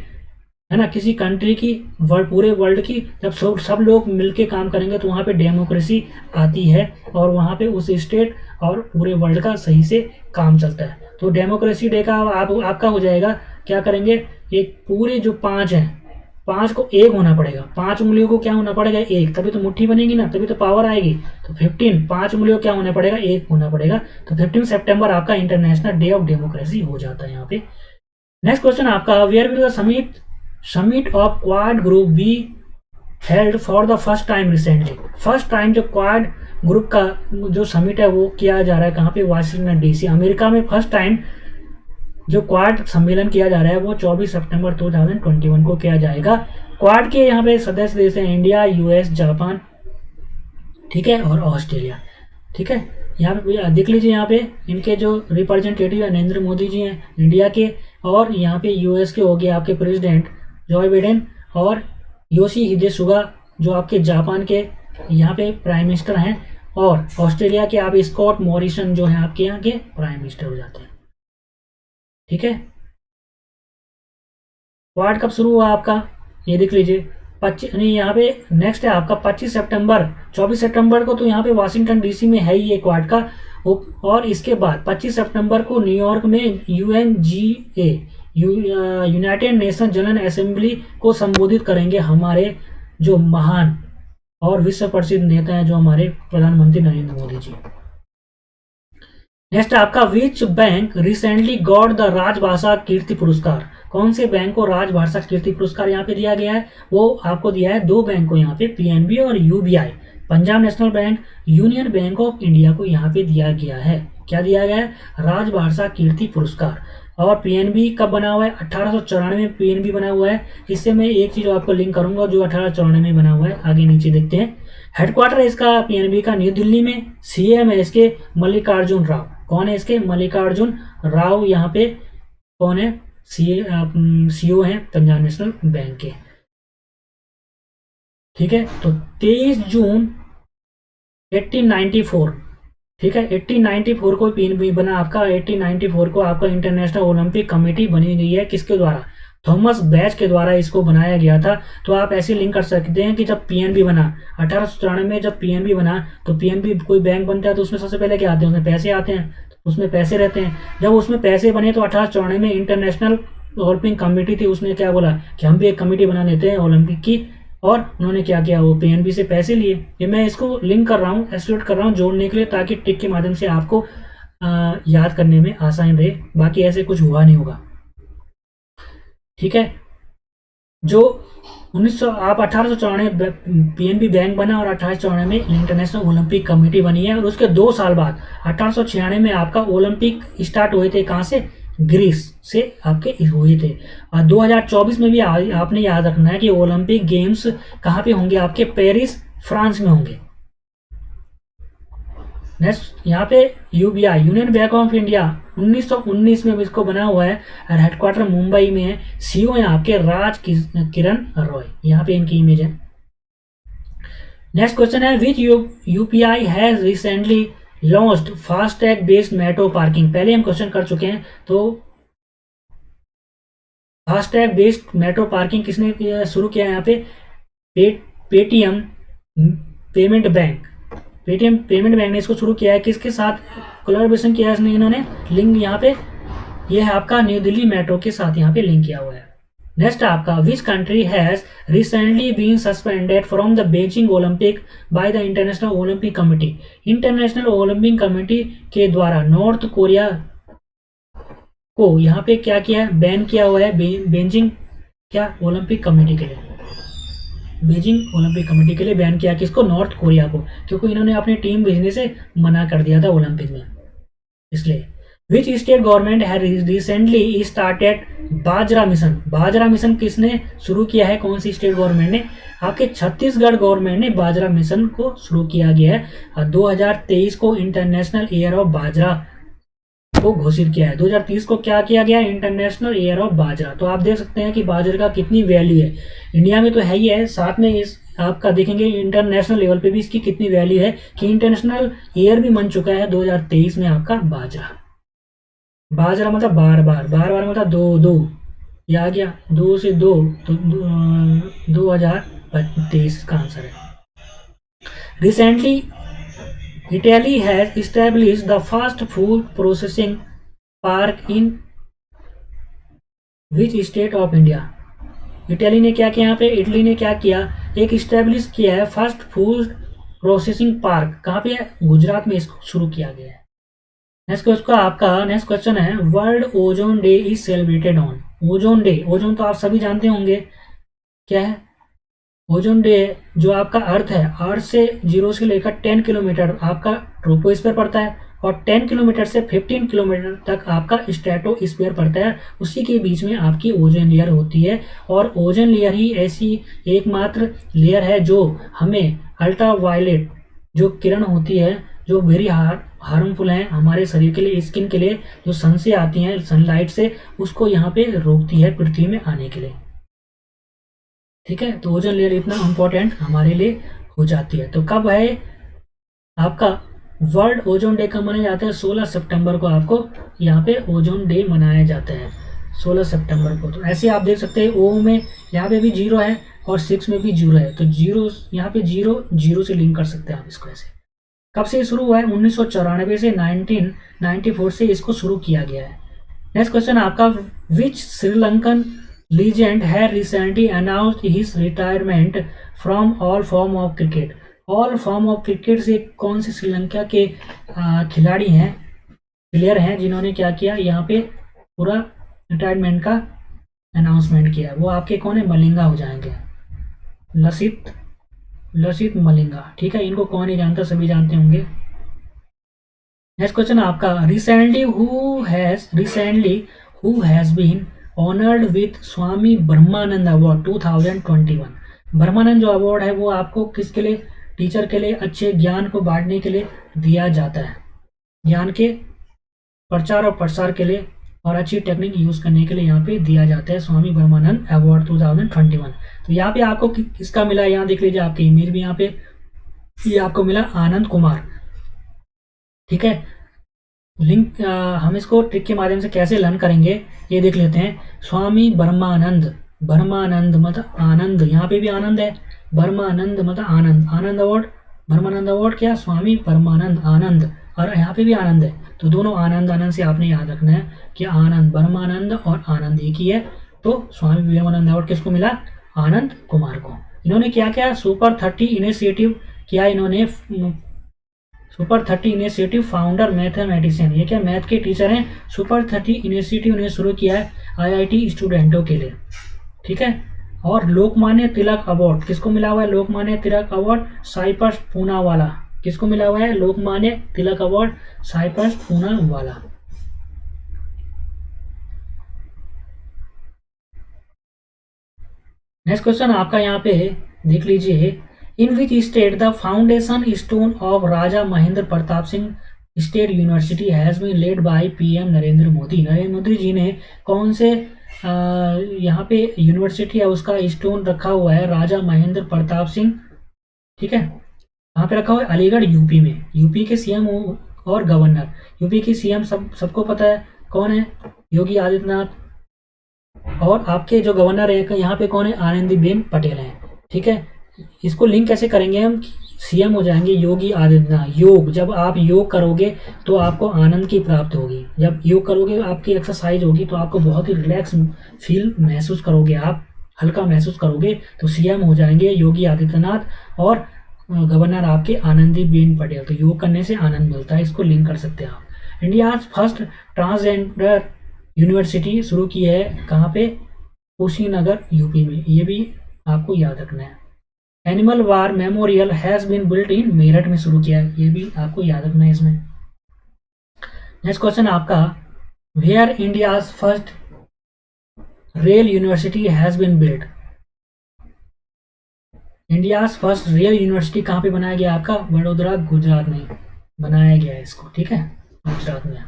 है ना, किसी कंट्री की, वर्ल्ड पूरे वर्ल्ड की, जब सब लोग मिलके काम करेंगे तो वहाँ पे डेमोक्रेसी आती है, और वहाँ पे उस स्टेट और पूरे वर्ल्ड का सही से काम चलता है। तो डेमोक्रेसी डे का आपका हो जाएगा, क्या करेंगे, एक पूरे जो 5 हैं, 5 को एक होना पड़ेगा, 5 उंगलियों को क्या होना पड़ेगा एक, तभी तो मुट्ठी बनेगी ना, तभी तो पावर आएगी। तो 15 5 उंगलियों क्या होना पड़ेगा एक होना पड़ेगा। तो 15 सितंबर आपका इंटरनेशनल डे ऑफ डेमोक्रेसी हो जाता है यहाँ पे। नेक्स्ट क्वेश्चन आपका, where will the summit of Quad group be held for the first time recently, first time जो क्वाड ग्रुप का जो समिट है वो किया जा रहा है कहाँ पे, वाशिंगटन डीसी अमेरिका में फर्स्ट टाइम जो क्वाड सम्मेलन किया जा रहा है वो 24 सितंबर 2021 को किया जाएगा। क्वाड के यहाँ पे सदस्य देश हैं इंडिया, यूएस, जापान, ठीक है, और ऑस्ट्रेलिया, ठीक है। यहाँ पे देख लीजिए, यहाँ पे इनके जो रिप्रेजेंटेटिव है नरेंद्र मोदी जी हैं इंडिया के, और यहाँ पे यूएस के हो गए आपके प्रेसिडेंट जो बाइडेन, और योशिहिदे सुगा जो आपके जापान के यहाँ पे प्राइम मिनिस्टर हैं, और ऑस्ट्रेलिया के आप स्कॉट मॉरिसन जो है आपके यहाँ के प्राइम मिनिस्टर हो जाते हैं, ठीक है। क्वाड कब शुरू हुआ आपका, ये देख लीजिए 25, नहीं यहाँ पे नेक्स्ट है आपका 25 सितंबर, 24 सितंबर को तो यहाँ पे वाशिंगटन डीसी में है ही ये क्वाड का, और इसके बाद 25 सितंबर को न्यूयॉर्क में UNGA United nation general assembly को संबोधित करेंगे हमारे जो महान और विश्व प्रसिद्ध नेता हैं जो हमारे प्रधानमंत्री नरेंद्र मोदी जी। नेक्स्ट आपका, which bank recently got the राजभाषा कीर्ति पुरस्कार, कौन से बैंक को राजभाषा कीर्ति पुरस्कार यहाँ पे दिया गया है, वो आपको दिया है 2 बैंक को यहाँ पे, पीएनबी और UBI, Punjab national bank, union bank of India को यहाँ पे दिया गया है, क्या दिया गया है, राजभाषा कीर्ति पुरस्कार। और पीएनबी कब बना हुआ है, 1894 में पीएनबी बना हुआ है। इससे मैं एक चीज आपको लिंक करूंगा जो 1894 में बना हुआ है, आगे नीचे देखते हैं। हेडक्वार्टर है इसका पीएनबी का न्यू दिल्ली में, सीएम है इसके मल्लिकार्जुन राव, कौन है इसके, मल्लिकार्जुन राव, यहाँ पे कौन है, सीओ है पंजाब नेशनल बैंक के, ठीक है। तो 23 जून 1894, ठीक है, 1894 को पीएनबी बना आपका, 1894 को आपका इंटरनेशनल ओलंपिक कमेटी बनी गई है, किसके द्वारा, थॉमस बैच के द्वारा इसको बनाया गया था। तो आप ऐसे लिंक कर सकते हैं कि जब पीएनबी बना 1894 में, जब पीएनबी बना तो पीएनबी कोई बैंक बनता है तो उसमें सबसे पहले क्या आते हैं, उसमें पैसे आते हैं, तो उसमें पैसे रहते हैं। जब उसमें पैसे बने तो 1894 में इंटरनेशनल ओलंपिक कमेटी थी, उसने क्या बोला कि हम भी एक कमेटी बना लेते हैं ओलंपिक की, और उन्होंने क्या किया, वो पीएनबी से पैसे लिए। ये मैं इसको लिंक कर रहा हूँ, एसोसिएट कर रहा हूँ जोड़ने के लिए, ताकि टिक के माध्यम से आपको याद करने में आसान रहे, बाकी ऐसे कुछ हुआ नहीं होगा। ठीक है, जो 1900 आप 1894 पीएनबी बैंक बना और 1894 में इंटरनेशनल ओलंपिक कमेटी बनी है, और उसके 2 साल बाद 1896 में आपका ओलंपिक स्टार्ट हुए थे। कहाँ से? ग्रीस से आपके हुए थे। और 2024 में भी आपने याद रखना है कि ओलंपिक गेम्स कहाँ पे होंगे? आपके पेरिस, फ्रांस में होंगे। नेक्स्ट यहाँ पे UBI, union bank of India, 1919 में इसको बना हुआ है और हेडक्वार्टर मुंबई में है। सीईओ है आपके राज किरण रॉय, यहाँ पे इनकी इमेज है। नेक्स्ट क्वेश्चन है, which UPI has recently launched FASTag based metro parking. पहले हम क्वेश्चन कर चुके हैं, तो फास्टैग बेस्ड मेट्रो पार्किंग किसने शुरू किया है? यहाँ पे Paytm payment bank, Paytm payment bank ने इसको शुरू किया है। किसके साथ कोलैबोरेशन किया है इसने? इन्होंने लिंक यहाँ पे ये है आपका न्यू दिल्ली मेट्रो के साथ यहाँ पे लिंक किया हुआ है। नेक्स्ट आपका, which country has recently been suspended from the Beijing Olympic by the International Olympic Committee. International Olympic Committee के द्वारा नॉर्थ कोरिया को यहाँ पे क्या किया है? बैन किया हुआ है बीजिंग क्या ओलंपिक कमेटी के लिए, बीजिंग ओलंपिक कमेटी के लिए बैन किया। किसको? नॉर्थ कोरिया को, क्योंकि इन्होंने अपनी टीम भेजने से मना कर दिया था ओलंपिक में, इसलिए। विच स्टेट गवर्नमेंट है रिसेंटली स्टार्टेड बाजरा मिशन। बाजरा मिशन किसने शुरू किया है? कौन सी स्टेट गवर्नमेंट ने? आपके छत्तीसगढ़ गवर्नमेंट ने बाजरा मिशन को शुरू किया गया है। और 2023 को इंटरनेशनल ईयर ऑफ बाजरा को घोषित किया है। 2030 को क्या किया गया? इंटरनेशनल ईयर ऑफ बाजरा। तो आप देख सकते हैं कि बाजरे का कितनी वैल्यू है, इंडिया में तो है ही है, साथ में इस आपका देखेंगे इंटरनेशनल लेवल पे भी इसकी कितनी वैल्यू है कि इंटरनेशनल ईयर भी बन चुका है 2023 में आपका बाजरा। बाजरा मतलब बार बार, बार बार मतलब दो दो, ये आ गया 2 से 2, तो 2023 का आंसर है। Recently Italy has established the fast food processing park in which state of India. Italy ने क्या किया? यहाँ पे इटली ने क्या किया? एक स्टैब्लिश किया है फास्ट फूड प्रोसेसिंग पार्क। कहाँ पे है? गुजरात में इसको शुरू किया गया है। नेक्स्ट क्वेश्चन है, world ozone day is celebrated on. Ozone day, ozone तो आप सभी जानते होंगे क्या है। ओजोन डे जो आपका अर्थ है, अर्थ से 0 से लेकर 10 किलोमीटर आपका ट्रोपोस्फीयर पड़ता है, और 10 किलोमीटर से 15 किलोमीटर तक आपका स्ट्रेटोस्फीयर पड़ता है। उसी के बीच में आपकी ओजोन लेयर होती है, और ओजोन लेयर ही ऐसी एकमात्र लेयर है जो हमें अल्ट्रा वायलेट जो किरण होती है, जो वेरी हार्मफुल हैं हमारे शरीर के लिए, स्किन के लिए, जो सन से आती हैं, सनलाइट से, उसको यहाँ पे रोकती है पृथ्वी में आने के लिए। ठीक है, तो ओजोन लेयर इतना इंपॉर्टेंट हमारे लिए हो जाती है। तो कब है आपका वर्ल्ड ओजोन डे? कब मनाया जाता है? 16 सितंबर को आपको यहाँ पे ओजोन डे मनाया जाता है, 16 सितंबर को। तो ऐसे आप देख सकते हैं, ओ में यहाँ पे भी 0 है और 6 में भी 0 है, तो 0 यहाँ पे 0 से लिंक कर सकते हैं आप इसको। ऐसे कब से शुरू हुआ है? 1994 से 1994 से इसको शुरू किया गया है। नेक्स्ट क्वेश्चन आपका, विच श्रीलंकन लीजेंड है recently announced his retirement from all form of cricket. All form of cricket से कौन से श्रीलंका के खिलाड़ी हैं, प्लेयर हैं, जिन्होंने क्या किया? यहाँ पे पूरा रिटायरमेंट का अनाउंसमेंट किया। वो आपके कौन है? मलिंगा हो जाएंगे, लसित मलिंगा। ठीक है, इनको कौन नहीं जानता, सभी जानते होंगे। नेक्स्ट क्वेश्चन आपका, recently who has been honoured with Swami Brahmanand award 2021। Brahmanand जो अवार्ड है वो आपको किसके लिए? टीचर के लिए, अच्छे ज्ञान को बांटने के लिए दिया जाता है, ज्ञान के प्रचार और प्रसार के लिए और अच्छी टेक्निक यूज करने के लिए यहाँ पे दिया जाता है स्वामी ब्रह्मानंद अवार्ड 2021। तो यहाँ पे आपको किसका मिला? यहाँ देख लीजिए, आपकी इमेज भी यहाँ पे, ये आपको मिला आनंद कुमार। ठीक है, लिंक हम इसको ट्रिक के माध्यम से कैसे लर्न करेंगे ये देख लेते हैं। स्वामी ब्रह्मानंद, ब्रह्मानंद मतलब आनंद, यहाँ पे भी आनंद है, ब्रह्मानंद मतलब आनंद, आनंद अवार्ड, ब्रह्मानंद अवार्ड क्या? स्वामी ब्रह्मानंद आनंद, और यहाँ पे भी आनंद है, तो दोनों आनंद आनंद से आपने याद रखना है कि आनंद, ब्रह्मानंद और आनंद एक ही है। तो स्वामी विवेकानंद अवार्ड किसको मिला? आनंद कुमार को। इन्होंने क्या किया? सुपर 30 इनिशिएटिव किया इन्होंने सुपर 30 इनिशिएटिव फाउंडर मैथमेटिशियन, ये क्या मैथ के टीचर हैं। सुपर 30 इनिशिएटिव ने शुरू किया है आईआईटी स्टूडेंटों के लिए, ठीक है। और लोकमान्य तिलक अवार्ड किसको मिला हुआ है, लोकमान्य तिलक अवार्ड साइप्रस पूनावाला, किसको मिला हुआ है Lokmanya Tilak award Cyrus Poonawalla. Next question आपका यहाँ पे देख लीजिए, in which state the foundation stone of Raja Mahendra Pratap Singh state university has been laid by PM Narendra Modi. Narendra Modi ji ने कौन से यहाँ पे यूनिवर्सिटी है उसका स्टोन रखा हुआ है राजा महेंद्र प्रताप सिंह, ठीक है। कहाँ पे रखा हुआ है, अलीगढ़ यूपी में। यूपी के सीएम और गवर्नर, यूपी के सीएम सबको पता है कौन है, योगी आदित्यनाथ। और आपके जो गवर्नर है यहाँ पे कौन है, आनंदीबेन पटेल हैं, ठीक है। इसको लिंक कैसे करेंगे हम, सीएम हो जाएंगे योगी आदित्यनाथ। योग, जब आप योग करोगे तो आपको आनंद की प्राप्त होगी। जब योग करोगे आपकी एक्सरसाइज होगी तो आपको बहुत ही रिलैक्स फील महसूस करोगे, आप हल्का महसूस करोगे। तो सीएम हो जाएंगे योगी आदित्यनाथ और गवर्नर आपके आनंदीबेन पटेल। तो योग करने से आनंद मिलता है, इसको लिंक कर सकते हैं आप। इंडिया फर्स्ट ट्रांसजेंडर यूनिवर्सिटी शुरू की है कहाँ पे, कुशीनगर यूपी में, ये भी आपको याद रखना है। Animal war memorial has been built in Meerut में शुरू किया है, ये भी आपको याद रखना है इसमें। नेक्स्ट क्वेश्चन आपका, where India first rail university has been built. India first rail university कहाँ पे बनाया गया आपका, वडोदरा गुजरात में बनाया गया है इसको, ठीक है, गुजरात में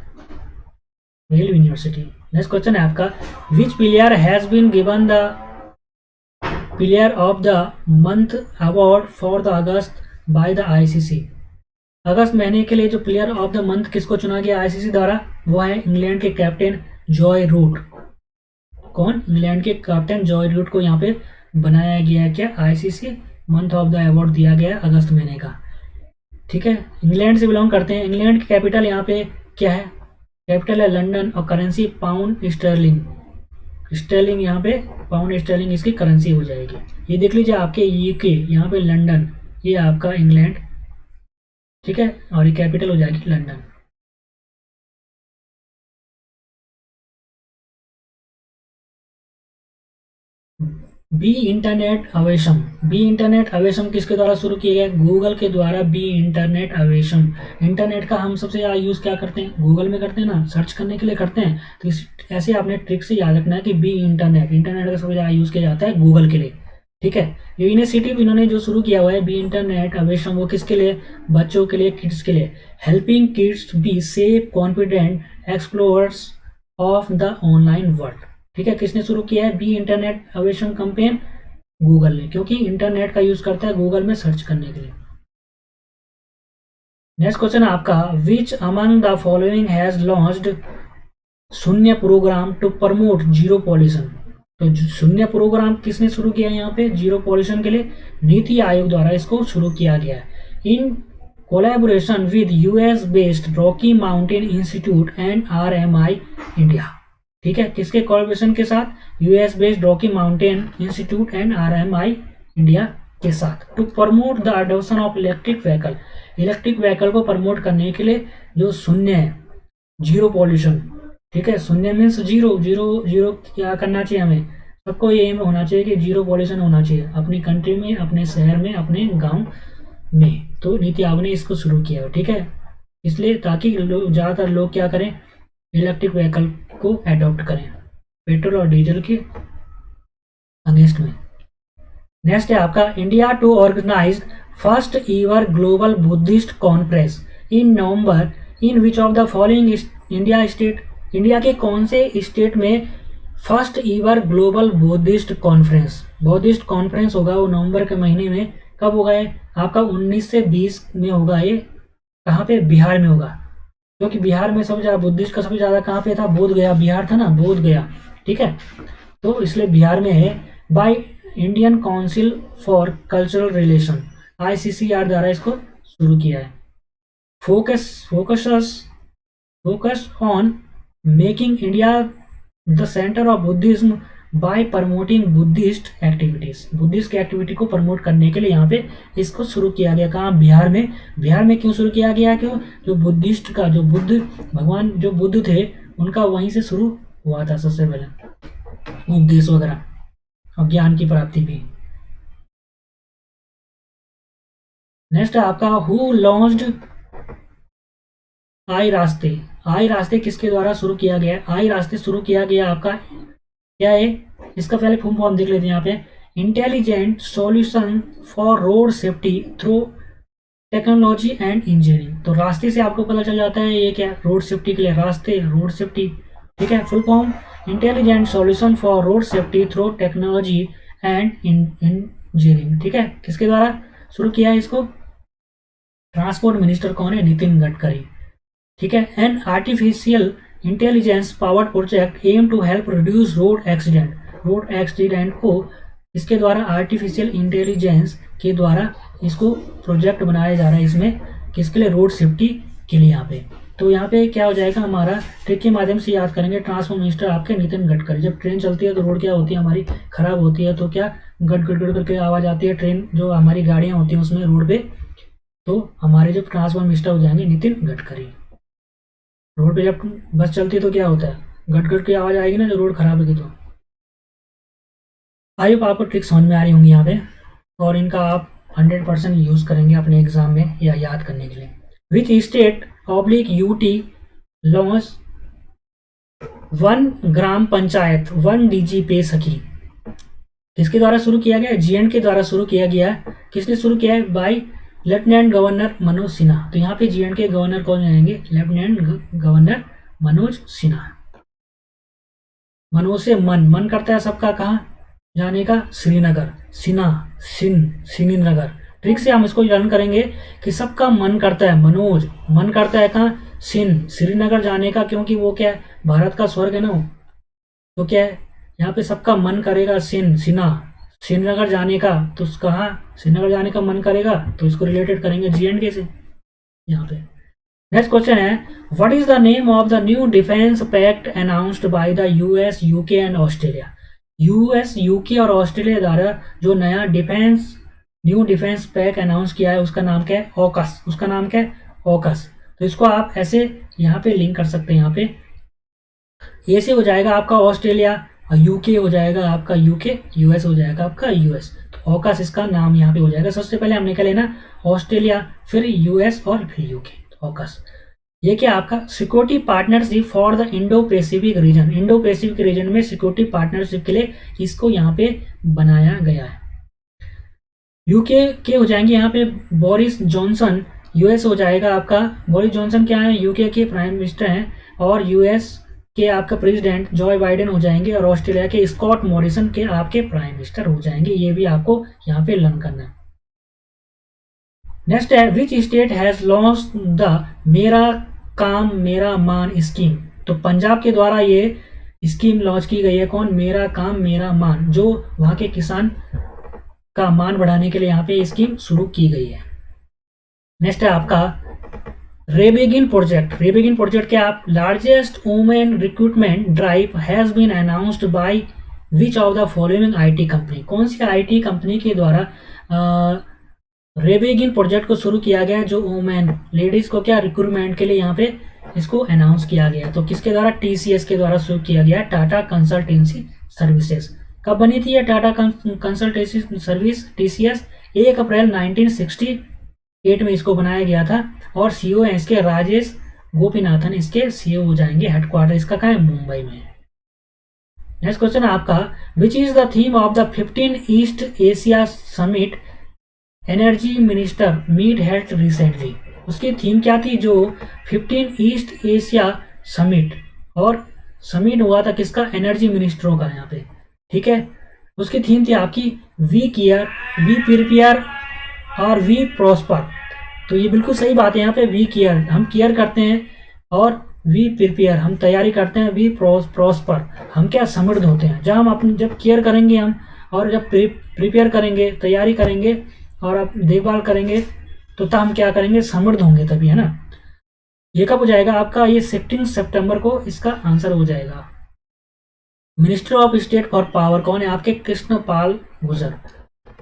रेल यूनिवर्सिटी। नेक्स्ट क्वेश्चन है आपका, which player has been given the player of the month award for the August by the ICC. अगस्त महीने के लिए जो प्लेयर ऑफ द मंथ किसको चुना गया आईसीसी द्वारा, वो है इंग्लैंड के कैप्टन जॉय रूट। कौन, इंग्लैंड के कैप्टन जॉय रूट को यहाँ पे बनाया गया है क्या, ICC month of the award दिया गया है अगस्त महीने का, ठीक है। इंग्लैंड से बिलोंग करते हैं। इंग्लैंड की कैपिटल यहाँ पे क्या है, कैपिटल है लंदन और करेंसी पाउंड स्टर्लिंग। स्टर्लिंग यहाँ पे पाउंड स्टर्लिंग इसकी करेंसी हो जाएगी। ये देख लीजिए आपके यूके यहाँ पे लंदन, ये आपका इंग्लैंड, ठीक है, और ये कैपिटल हो जाएगी London. Be internet awesome, be internet awesome किसके द्वारा शुरू किया गया, गूगल के द्वारा बी इंटरनेट अवेशम। इंटरनेट का हम सबसे ज़्यादा यूज़ क्या करते हैं, गूगल में करते हैं ना, सर्च करने के लिए करते हैं। तो ऐसे आपने ट्रिक से याद रखना है कि बी इंटरनेट, इंटरनेट का सबसे ज़्यादा यूज़ किया जाता है गूगल के लिए, ठीक है। ये इनिशिएटिव इन्होंने जो शुरू किया हुआ है बी इंटरनेट अवेशम, वो किसके लिए, बच्चों के लिए, किड्स के लिए। Helping kids be safe confident explorers of the online world, ठीक है। किसने शुरू किया है, बी इंटरनेट अवेशम कैंपेन, गूगल ने, क्योंकि इंटरनेट का यूज करता है गूगल में सर्च करने के लिए। नेक्स्ट क्वेश्चन आपका, which among the following has launched Shunya program to promote zero pollution. तो शून्य प्रोग्राम किसने शुरू किया है यहाँ पे, जीरो पॉल्यूशन के लिए नीति आयोग द्वारा इसको शुरू किया गया है in collaboration with US based Rocky Mountain Institute and RMI India, ठीक है। किसके कोलैबोरेशन के साथ, US based Rocky Mountain Institute and RMI India के साथ। To promote the adoption of electric vehicle, electric vehicle को प्रमोट करने के लिए जो शून्य है, जीरो पॉल्यूशन, ठीक है। शून्य मीन्स जीरो, जीरो जीरो क्या करना चाहिए हमें, सबको ये एम होना चाहिए कि जीरो पॉल्यूशन होना चाहिए अपनी कंट्री में, अपने शहर में, अपने गाँव में। तो नीति आयोग ने इसको शुरू किया है, ठीक है, इसलिए ताकि ज़्यादातर लोग क्या करें, इलेक्ट्रिक व्हीकल को एडॉप्ट करें पेट्रोल और डीजल के अगेंस्ट में। नेक्स्ट है आपका, India to organise first ever global Buddhist conference in November in which of the following India state. India के कौन से स्टेट में first ever global Buddhist conference, Buddhist conference होगा वो नवंबर के महीने में। कब होगा ये आपका, 19 से 20 में होगा। ये कहाँ पे, बिहार में होगा, क्योंकि बिहार में सबसे ज़्यादा बुद्धिस्ट का सबसे ज़्यादा कहाँ पे था, बोध गया, बिहार था ना, बोध गया, ठीक है। तो इसलिए बिहार में है। By Indian council for cultural relation, ICCR द्वारा इसको शुरू किया है। Focus on making India the centre of Buddhism bye promoting Buddhist activities, Buddhist की एक्टिविटी को प्रमोट करने के लिए यहाँ पे इसको शुरू किया गया। कहाँ? बिहार में। बिहार में क्यों शुरू किया गया? क्यों? जो बुद्धिस्ट का जो बुद्ध भगवान जो बुद्ध थे उनका वहीं से शुरू हुआ था सबसे पहले उपदेश वगैरह और ज्ञान की प्राप्ति भी। नेक्स्ट है आपका हु लॉन्च्ड आई रास्ते। आई रास्ते किसके द्वारा शुरू किया गया? आई रास्ते शुरू किया गया आपका क्या है? इसका पहले फुल फॉर्म देख लेते हैं यहाँ पे। Intelligent solution for road safety through technology and engineering. तो रास्ते से आपको पता चल जाता है ये क्या? रोड सेफ्टी के लिए रास्ते, रोड सेफ्टी। ठीक है, full form intelligent solution for road safety through technology and engineering. ठीक है, किसके द्वारा शुरू किया है इसको? ट्रांसपोर्ट मिनिस्टर कौन है? नितिन गडकरी। ठीक है, an artificial intelligence powered project aim to help reduce road accident. Road accident को इसके द्वारा आर्टिफिशियल इंटेलिजेंस के द्वारा इसको प्रोजेक्ट बनाया जा रहा है इसमें, किसके लिए? रोड सेफ्टी के लिए यहाँ पे। तो यहाँ पे क्या हो जाएगा हमारा? ट्रिक के माध्यम से याद करेंगे। ट्रांसपोर्ट मिनिस्टर आपके नितिन गडकरी। जब ट्रेन चलती है तो रोड क्या होती है हमारी? खराब होती है, तो क्या गट गट गट करके आवाज़ आती है ट्रेन जो हमारी गाड़ियाँ होती हैं उसमें रोड पे। तो हमारे जो ट्रांसपोर्ट मिनिस्टर हो जाएंगे नितिन गडकरी। रोड पे जब बस चलती है तो क्या होता है? गट गट की आवाज़ आएगी ना जो रोड खराब होगी। तो आई होप आपको ट्रिक समझ में आ रही होंगी यहाँ पे, और इनका आप 100% यूज़ करेंगे अपने एग्जाम में या याद करने के लिए। Which state oblique UT launch 1 gram panchayat 1 DG पे सखी। किसके द्वारा शुरू किया गया? जीएंड के द्वारा शुरू किया गया। किसने शुरू किया है? By lieutenant governor Manoj Sinha. तो यहाँ पे जीएंड के गवर्नर कौन आएंगे? Lieutenant governor Manoj Sinha. मनोज से मन करता है सबका कहाँ जाने का? श्रीनगर। श्रीनगर। ट्रिक से हम इसको लर्न करेंगे कि सबका मन करता है, मनोज मन करता है कहाँ? श्रीनगर जाने का, क्योंकि वो क्या है? भारत का स्वर्ग है ना। तो क्या है यहाँ पे? सबका मन करेगा श्रीनगर जाने का। तो कहाँ श्रीनगर जाने का मन करेगा? तो इसको रिलेटेड करेंगे जीएंडके से यहाँ पे। नेक्स्ट क्वेश्चन है what is the name of the new defence pact announced by the US, UK and Australia. US, UK और ऑस्ट्रेलिया द्वारा जो नया न्यू डिफेंस पैक अनाउंस किया है उसका नाम क्या है? ऑकस। उसका नाम क्या है? ऑकस। तो इसको आप ऐसे यहाँ पे लिंक कर सकते हैं। यहाँ पे ए से हो जाएगा आपका ऑस्ट्रेलिया, और यूके हो जाएगा आपका यूके, यूएस हो जाएगा आपका यूएस। तो ऑकस इसका नाम यहाँ पे हो जाएगा। सबसे पहले हमने क्या लेना? ऑस्ट्रेलिया, फिर यूएस और फिर यूके। ऑकस ये क्या आपका? Security partnership for the Indo Pacific region. Indo Pacific region में सिक्योरिटी पार्टनरशिप के लिए इसको यहाँ पे बनाया गया है। यूके के हो जाएंगे यहाँ पे बोरिस जॉनसन। यूएस हो जाएगा आपका बोरिस जॉनसन क्या है? यूके के प्राइम मिनिस्टर हैं। और यूएस के आपका प्रेसिडेंट जॉय बाइडेन हो जाएंगे। और ऑस्ट्रेलिया के स्कॉट मॉरिसन के आपके प्राइम मिनिस्टर हो जाएंगे। ये भी आपको यहाँ पे लर्न करना है। नेक्स्ट है which state has launch the मेरा काम मेरा मान स्कीम। तो पंजाब के द्वारा ये स्कीम लॉन्च की गई है। कौन? मेरा काम मेरा मान, जो वहां के किसान का मान बढ़ाने के लिए यहाँ पे स्कीम शुरू की गई है। नेक्स्ट है आपका रेबेगिन प्रोजेक्ट। रेबेगिन प्रोजेक्ट क्या आप? Largest women recruitment drive has been announced by which of the following IT company. कौन सी आईटी कंपनी के द्वारा रेबेगिन प्रोजेक्ट को शुरू किया गया? जो वुमेन लेडीज को क्या रिक्रूटमेंट के लिए यहाँ पे इसको अनाउंस किया गया। तो किसके द्वारा? टीसीएस के द्वारा शुरू किया गया, टाटा कंसल्टेंसी सर्विसेज। कब बनी थी ये टाटा कंसल्टेंसी सर्विस टीसीएस? 1 अप्रैल 1968 में इसको बनाया गया था। और सीईओ है इसके राजेश गोपीनाथन, इसके सीईओ हो जाएंगे। हेडक्वार्टर इसका कहाँ है? मुंबई में। नेक्स्ट क्वेश्चन आपका which is the theme of the 15 East Asia summit energy minister meet held recently. उसकी थीम क्या थी? जो 15 ईस्ट एशिया समिट, और समिट हुआ था किसका? एनर्जी मिनिस्टरों का यहाँ पे। ठीक है, उसकी थीम थी आपकी वी केयर, वी प्रिपेयर और वी प्रॉस्पर। तो ये बिल्कुल सही बात है। यहाँ पे वी केयर हम केयर करते हैं, और वी प्रिपेयर हम तैयारी करते हैं, वी प्रॉस्पर हम क्या? समृद्ध होते हैं। जब केयर करेंगे हम, और जब प्रिपेयर करेंगे, तैयारी करेंगे और आप देखभाल करेंगे, तो तब हम क्या करेंगे? समृद्ध होंगे तभी, है ना। ये कब हो जाएगा आपका? ये 16 सितंबर को इसका आंसर हो जाएगा। Minister of state for power कौन है आपके? Krishanpal Gurjar.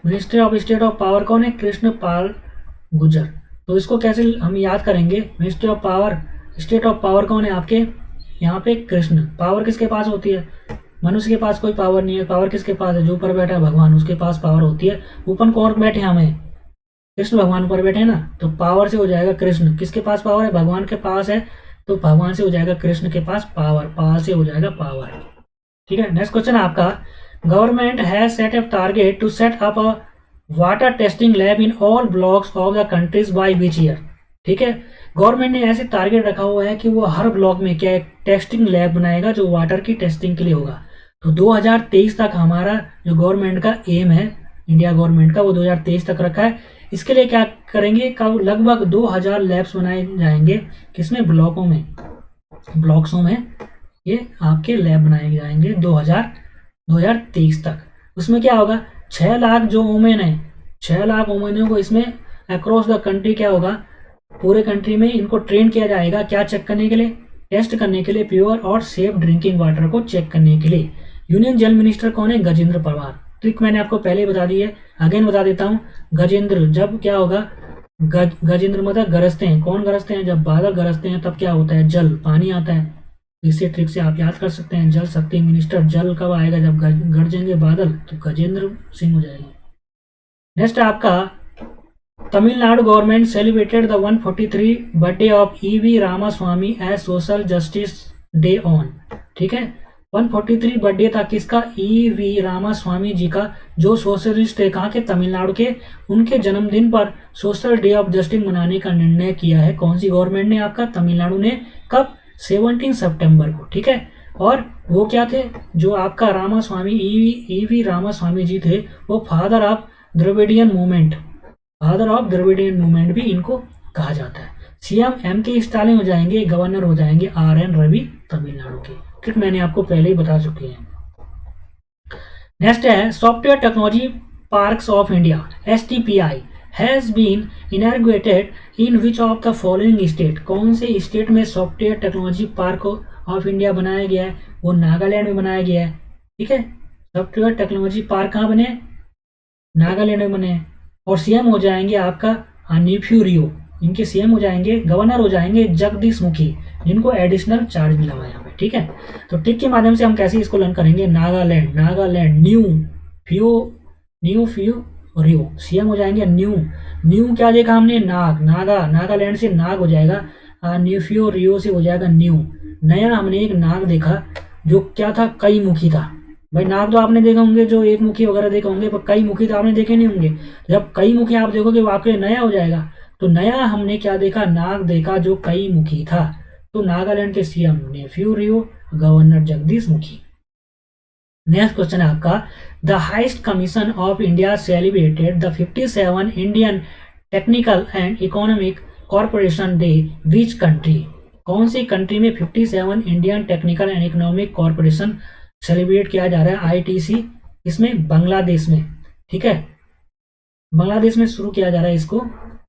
Minister of state of power कौन है? कृष्णपाल गुर्जर। तो इसको कैसे हम याद करेंगे? Ministry of power, state of power कौन है आपके? यहाँ पे कृष्ण। पावर किसके पास होती है? मनुष्य के पास कोई पावर नहीं है। पावर किसके पास है? जो ऊपर बैठा है भगवान, उसके पास पावर होती है। ऊपर कौन बैठे हैं? हमें कृष्ण भगवान ऊपर बैठे हैं ना, तो पावर से हो जाएगा कृष्ण। किसके पास पावर है? भगवान के पास है, तो भगवान से हो जाएगा कृष्ण के पास पावर। पावर से हो जाएगा पावर। ठीक है। नेक्स्ट क्वेश्चन आपका, government has set up target to set up a water testing lab in all blocks of the countries by which year. ठीक है। गवर्नमेंट ने ऐसे टारगेट रखा हुआ है कि वो हर ब्लॉक में क्या एक टेस्टिंग लैब बनाएगा जो वाटर की टेस्टिंग के लिए होगा। तो 2023 तक हमारा जो गवर्नमेंट का एम है, इंडिया गवर्नमेंट का, वो 2023 तक रखा है। इसके लिए क्या करेंगे? कब लगभग 2000 लैब्स बनाए जाएंगे। किसमें? ब्लॉकों में, ब्लॉक्सों में ये आपके लैब बनाए जाएंगे 2023 तक। उसमें क्या होगा? 6 लाख जो वुमेन है, 6 लाख वुमेनों को इसमें अक्रॉस द कंट्री क्या होगा? पूरे कंट्री में इनको ट्रेन किया जाएगा। क्या चेक करने के लिए? टेस्ट करने के लिए, प्योर और सेफ ड्रिंकिंग वाटर को चेक करने के लिए। यूनियन जल मिनिस्टर कौन है? गजेंद्र पवार। ट्रिक मैंने आपको पहले ही बता दी है, अगेन बता देता हूँ। गजेंद्र, जब क्या होगा? गजेंद्र मतलब गरजते हैं। कौन गरजते हैं? जब बादल गरजते हैं तब क्या होता है? जल, पानी आता है। इसी ट्रिक से आप याद कर सकते हैं। जल शक्ति मिनिस्टर, जल कब आएगा? जब गरजेंगे बादल, तो गजेंद्र सिंह हो जाएगी। नेक्स्ट आपका, Tamil Nadu government celebrated the 143 birthday of EV Ramaswamy as social justice day on. ठीक है। 143 बर्थडे था किसका? ईवी रामास्वामी जी का, जो सोशलिस्ट है। कहाँ के? तमिलनाडु के। उनके जन्मदिन पर सोशल डे ऑफ जस्टिस मनाने का निर्णय किया है। कौन सी गवर्नमेंट ने? आपका तमिलनाडु ने। कब? 17 सितंबर को। ठीक है। और वो क्या थे? जो आपका रामास्वामी, ईवी रामास्वामी जी थे, वो father of Dravidian movement, father of Dravidian movement भी इनको कहा जाता है। सीएम एम के स्टालिन हो जाएंगे, गवर्नर हो जाएंगे आर एन रवि तमिलनाडु के। ठीक, मैंने आपको पहले ही बता चुके हैं। नेक्स्ट है, software technology parks of India STPI has been inaugurated in which of the following state. कौन से स्टेट में software technology park of India बनाया गया है? वो नागालैंड में बनाया गया है। ठीक है। सॉफ्टवेयर टेक्नोलॉजी पार्क कहाँ बने? नागालैंड में बने। और सीएम हो जाएंगे आपका नेफ्यू रियो। इनके सीएम हो जाएंगे, गवर्नर हो जाएंगे जगदीश मुखी, जिनको एडिशनल चार्ज मिला हुआ है यहाँ पे। ठीक है। तो टिक के माध्यम से हम कैसे इसको लर्न करेंगे? नागालैंड, नागालैंड, न्यू फ्यू रियो। सीएम हो जाएंगे न्यू क्या देखा हमने? नाग, नागालैंड से नाग हो जाएगा। न्यूफ्यू रियो से हो जाएगा न्यू। नया हमने एक नाग देखा जो क्या था? कई मुखी था। भाई नाग तो आपने देखे होंगे, जो एक मुखी वगैरह देखे होंगे, पर कई मुखी तो आपने देखे नहीं होंगे। जब कई मुखी आप देखोगे वो आपके नया हो जाएगा। तो नया हमने क्या देखा? नाग देखा जो कई मुखी था। तो नागालैंड के सीएम नेफ्यू रियो, governor Jagdish Mukhi. Next question है आपका, the highest commission of India celebrated the 57 Indian technical and economic corporation day which country. कौन सी कंट्री में 57 Indian technical and economic corporation celebrate किया जा रहा है? आईटीसी। इसमें बांग्लादेश में। ठीक है। बांग्लादेश में शुरू किया जा रहा है इसको।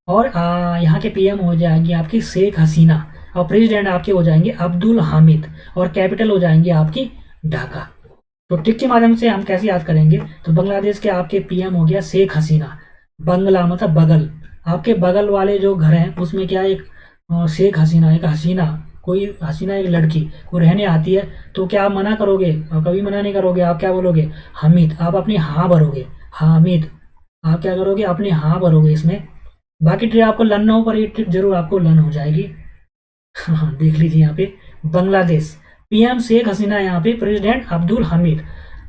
और यहाँ के पीएम हो जाएंगी आपकी शेख हसीना, और प्रेसिडेंट आपके हो जाएंगे अब्दुल हामिद, और कैपिटल हो जाएंगी आपकी ढाका। तो टिक के माध्यम से हम कैसे याद करेंगे? तो बांग्लादेश के आपके पीएम हो गया शेख हसीना। बंगला मतलब बगल, आपके बगल वाले जो घर हैं उसमें क्या एक शेख हसीना, एक हसीना, कोई हसीना एक लड़की वो रहने आती है। तो क्या आप मना करोगे? और कभी मना नहीं करोगे। आप क्या बोलोगे? हामिद। आप अपनी हाँ भरोगे, हामिद। आप क्या करोगे? अपनी हाँ भरोगे इसमें। बाकी ट्रिक आपको लर्न ना हो, पर ये ट्रिक जरूर आपको लर्न हो जाएगी। हाँ, देख लीजिए यहाँ पे बांग्लादेश, पीएम शेख हसीना, यहाँ पे प्रेसिडेंट अब्दुल हामिद।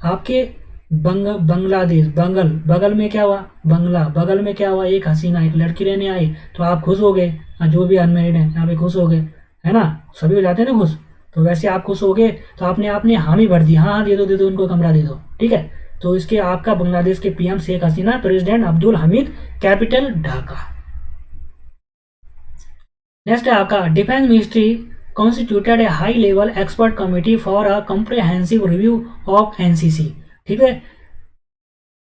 आपके बांग्लादेश, बगल में क्या हुआ? बंगला, बगल में क्या हुआ? एक हसीना, एक लड़की रहने आई। तो आप खुश हो गए, जो भी अनमेरिड है यहाँ पे खुश हो गए, है ना? सभी हो जाते हैं ना खुश। तो वैसे आप खुश हो गए तो आपने आपने हामी भर दी, हाँ दे दो उनको कमरा दे दो। ठीक है। तो इसके आपका बांग्लादेश के PM Sheikh Hasina, president Abdul Hamid, capital Dhaka. Next है आपका, defence ministry constituted a high level expert committee for a comprehensive review of NCC. ठीक है।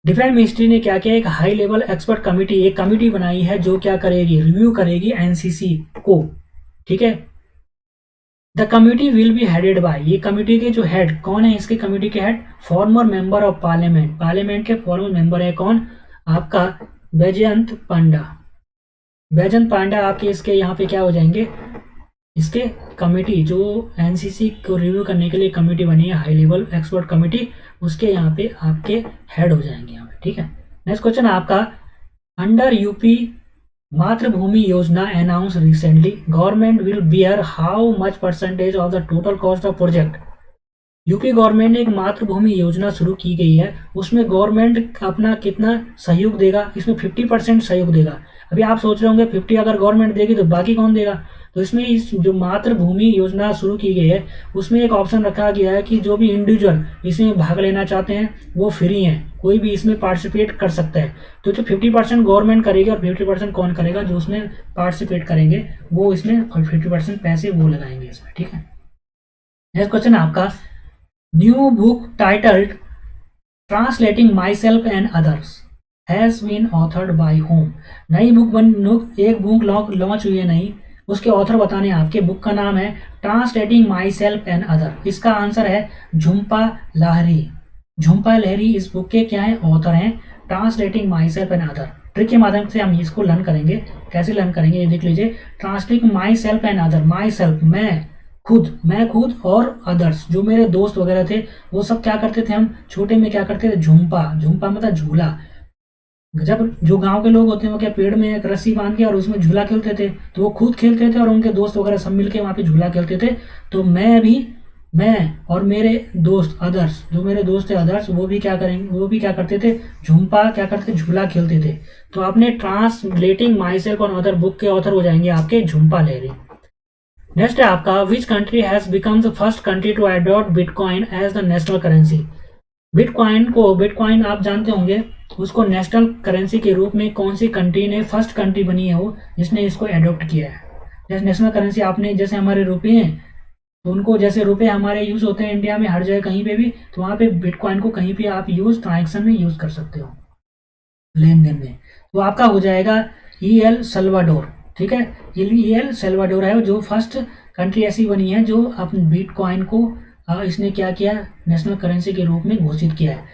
डिफेंस मिनिस्ट्री ने क्या किया? एक हाई लेवल एक्सपर्ट कमेटी, एक कमेटी बनाई है जो क्या करेगी? रिव्यू करेगी एनसीसी को। ठीक है। The committee will be headed by, ये कमिटी के जो हेड कौन है, इसके कमिटी के head farmer member of parliament, parliament के फॉर्मर मेंबर है कौन, आपका बैजयंत पांडा। बैजयंत पांडा आपके इसके यहाँ पे क्या हो जाएंगे, इसके कमेटी जो एनसीसी को रिव्यू करने के लिए कमेटी बनी है, हाई लेवल एक्सपर्ट कमेटी, उसके यहाँ पे आपके हेड हो जाएंगे यहाँ पे, ठीक है। नेक्स्ट क्वेश्चन आपका, अंडर यूपी मातृभूमि योजना announce recently government will beer how much percentage of the total cost of project. UP government ने एक मातृभूमि योजना शुरू की गई है, उसमें गवर्नमेंट अपना कितना सहयोग देगा, इसमें 50% सहयोग देगा। अभी आप सोच रहे होंगे 50 अगर गवर्नमेंट देगी तो बाकी कौन देगा, तो इसमें इस जो मातृभूमि योजना शुरू की गई है उसमें एक ऑप्शन रखा गया है कि जो भी इंडिविजुअल इसमें भाग लेना चाहते हैं वो फ्री हैं, कोई भी इसमें पार्टिसिपेट कर सकता है। तो जो 50% गवर्नमेंट करेगी और 50% कौन करेगा, जो उसमें पार्टिसिपेट करेंगे वो इसमें 50% पैसे वो लगाएंगे इसमें, ठीक है। नेक्स्ट क्वेश्चन आपका, new book titled translating myself and others has been authored by whom. नई बुक एक बुक लॉन्च हुई है नई, उसके ऑथर बताने आपके, बुक का नाम है translating myself and other. इसका आंसर है झुम्पा लाहिरी। झुम्पा लाहिरी इस बुक के क्या है, ऑथर हैं, translating myself and other. Trick के माध्यम से हम इसको लर्न करेंगे, कैसे लर्न करेंगे ये देख लीजिए। Translating myself and other, my self मैं खुद और अदर्स जो मेरे दोस्त वगैरह थे वो सब क्या करते थे, हम छोटे में क्या करते थे, झुम्पा मतलब झूला। जब जो गांव के लोग होते हैं वो क्या पेड़ में एक रस्सी बांध के और उसमें झूला खेलते थे, तो वो खुद खेलते थे और उनके दोस्त वगैरह सब मिलके वहाँ पे झूला खेलते थे। तो मैं और मेरे दोस्त अदर्स, जो मेरे दोस्त थे अदर्स, वो भी क्या करते थे, क्या करते थे, झूला खेलते थे। तो आपने ट्रांसलेटिंग माई सेल्फ और अदर बुक के ऑथर हो जाएंगे आपके झुम्पा लाहिरी। नेक्स्ट है आपका, which country has become the first country to adopt bitcoin as the national currency. Bitcoin आप जानते होंगे, उसको नेशनल करेंसी के रूप में कौन सी कंट्री ने, फर्स्ट कंट्री बनी है वो जिसने इसको एडॉप्ट किया है। जैसे नेशनल करेंसी आपने, जैसे हमारे रुपये हैं तो उनको, जैसे रुपये हमारे यूज़ होते हैं इंडिया में हर जगह कहीं पे भी, तो वहाँ पे बिटकॉइन को कहीं भी आप ट्रांजेक्शन में यूज़ कर सकते हो, लेन देन में। तो आपका हो जाएगा EL सल्वाडोर, ठीक है। EL सल्वाडोर है जो फर्स्ट कंट्री ऐसी बनी है जो अपने बिटकॉइन को इसने क्या किया, नेशनल करेंसी के रूप में घोषित किया है।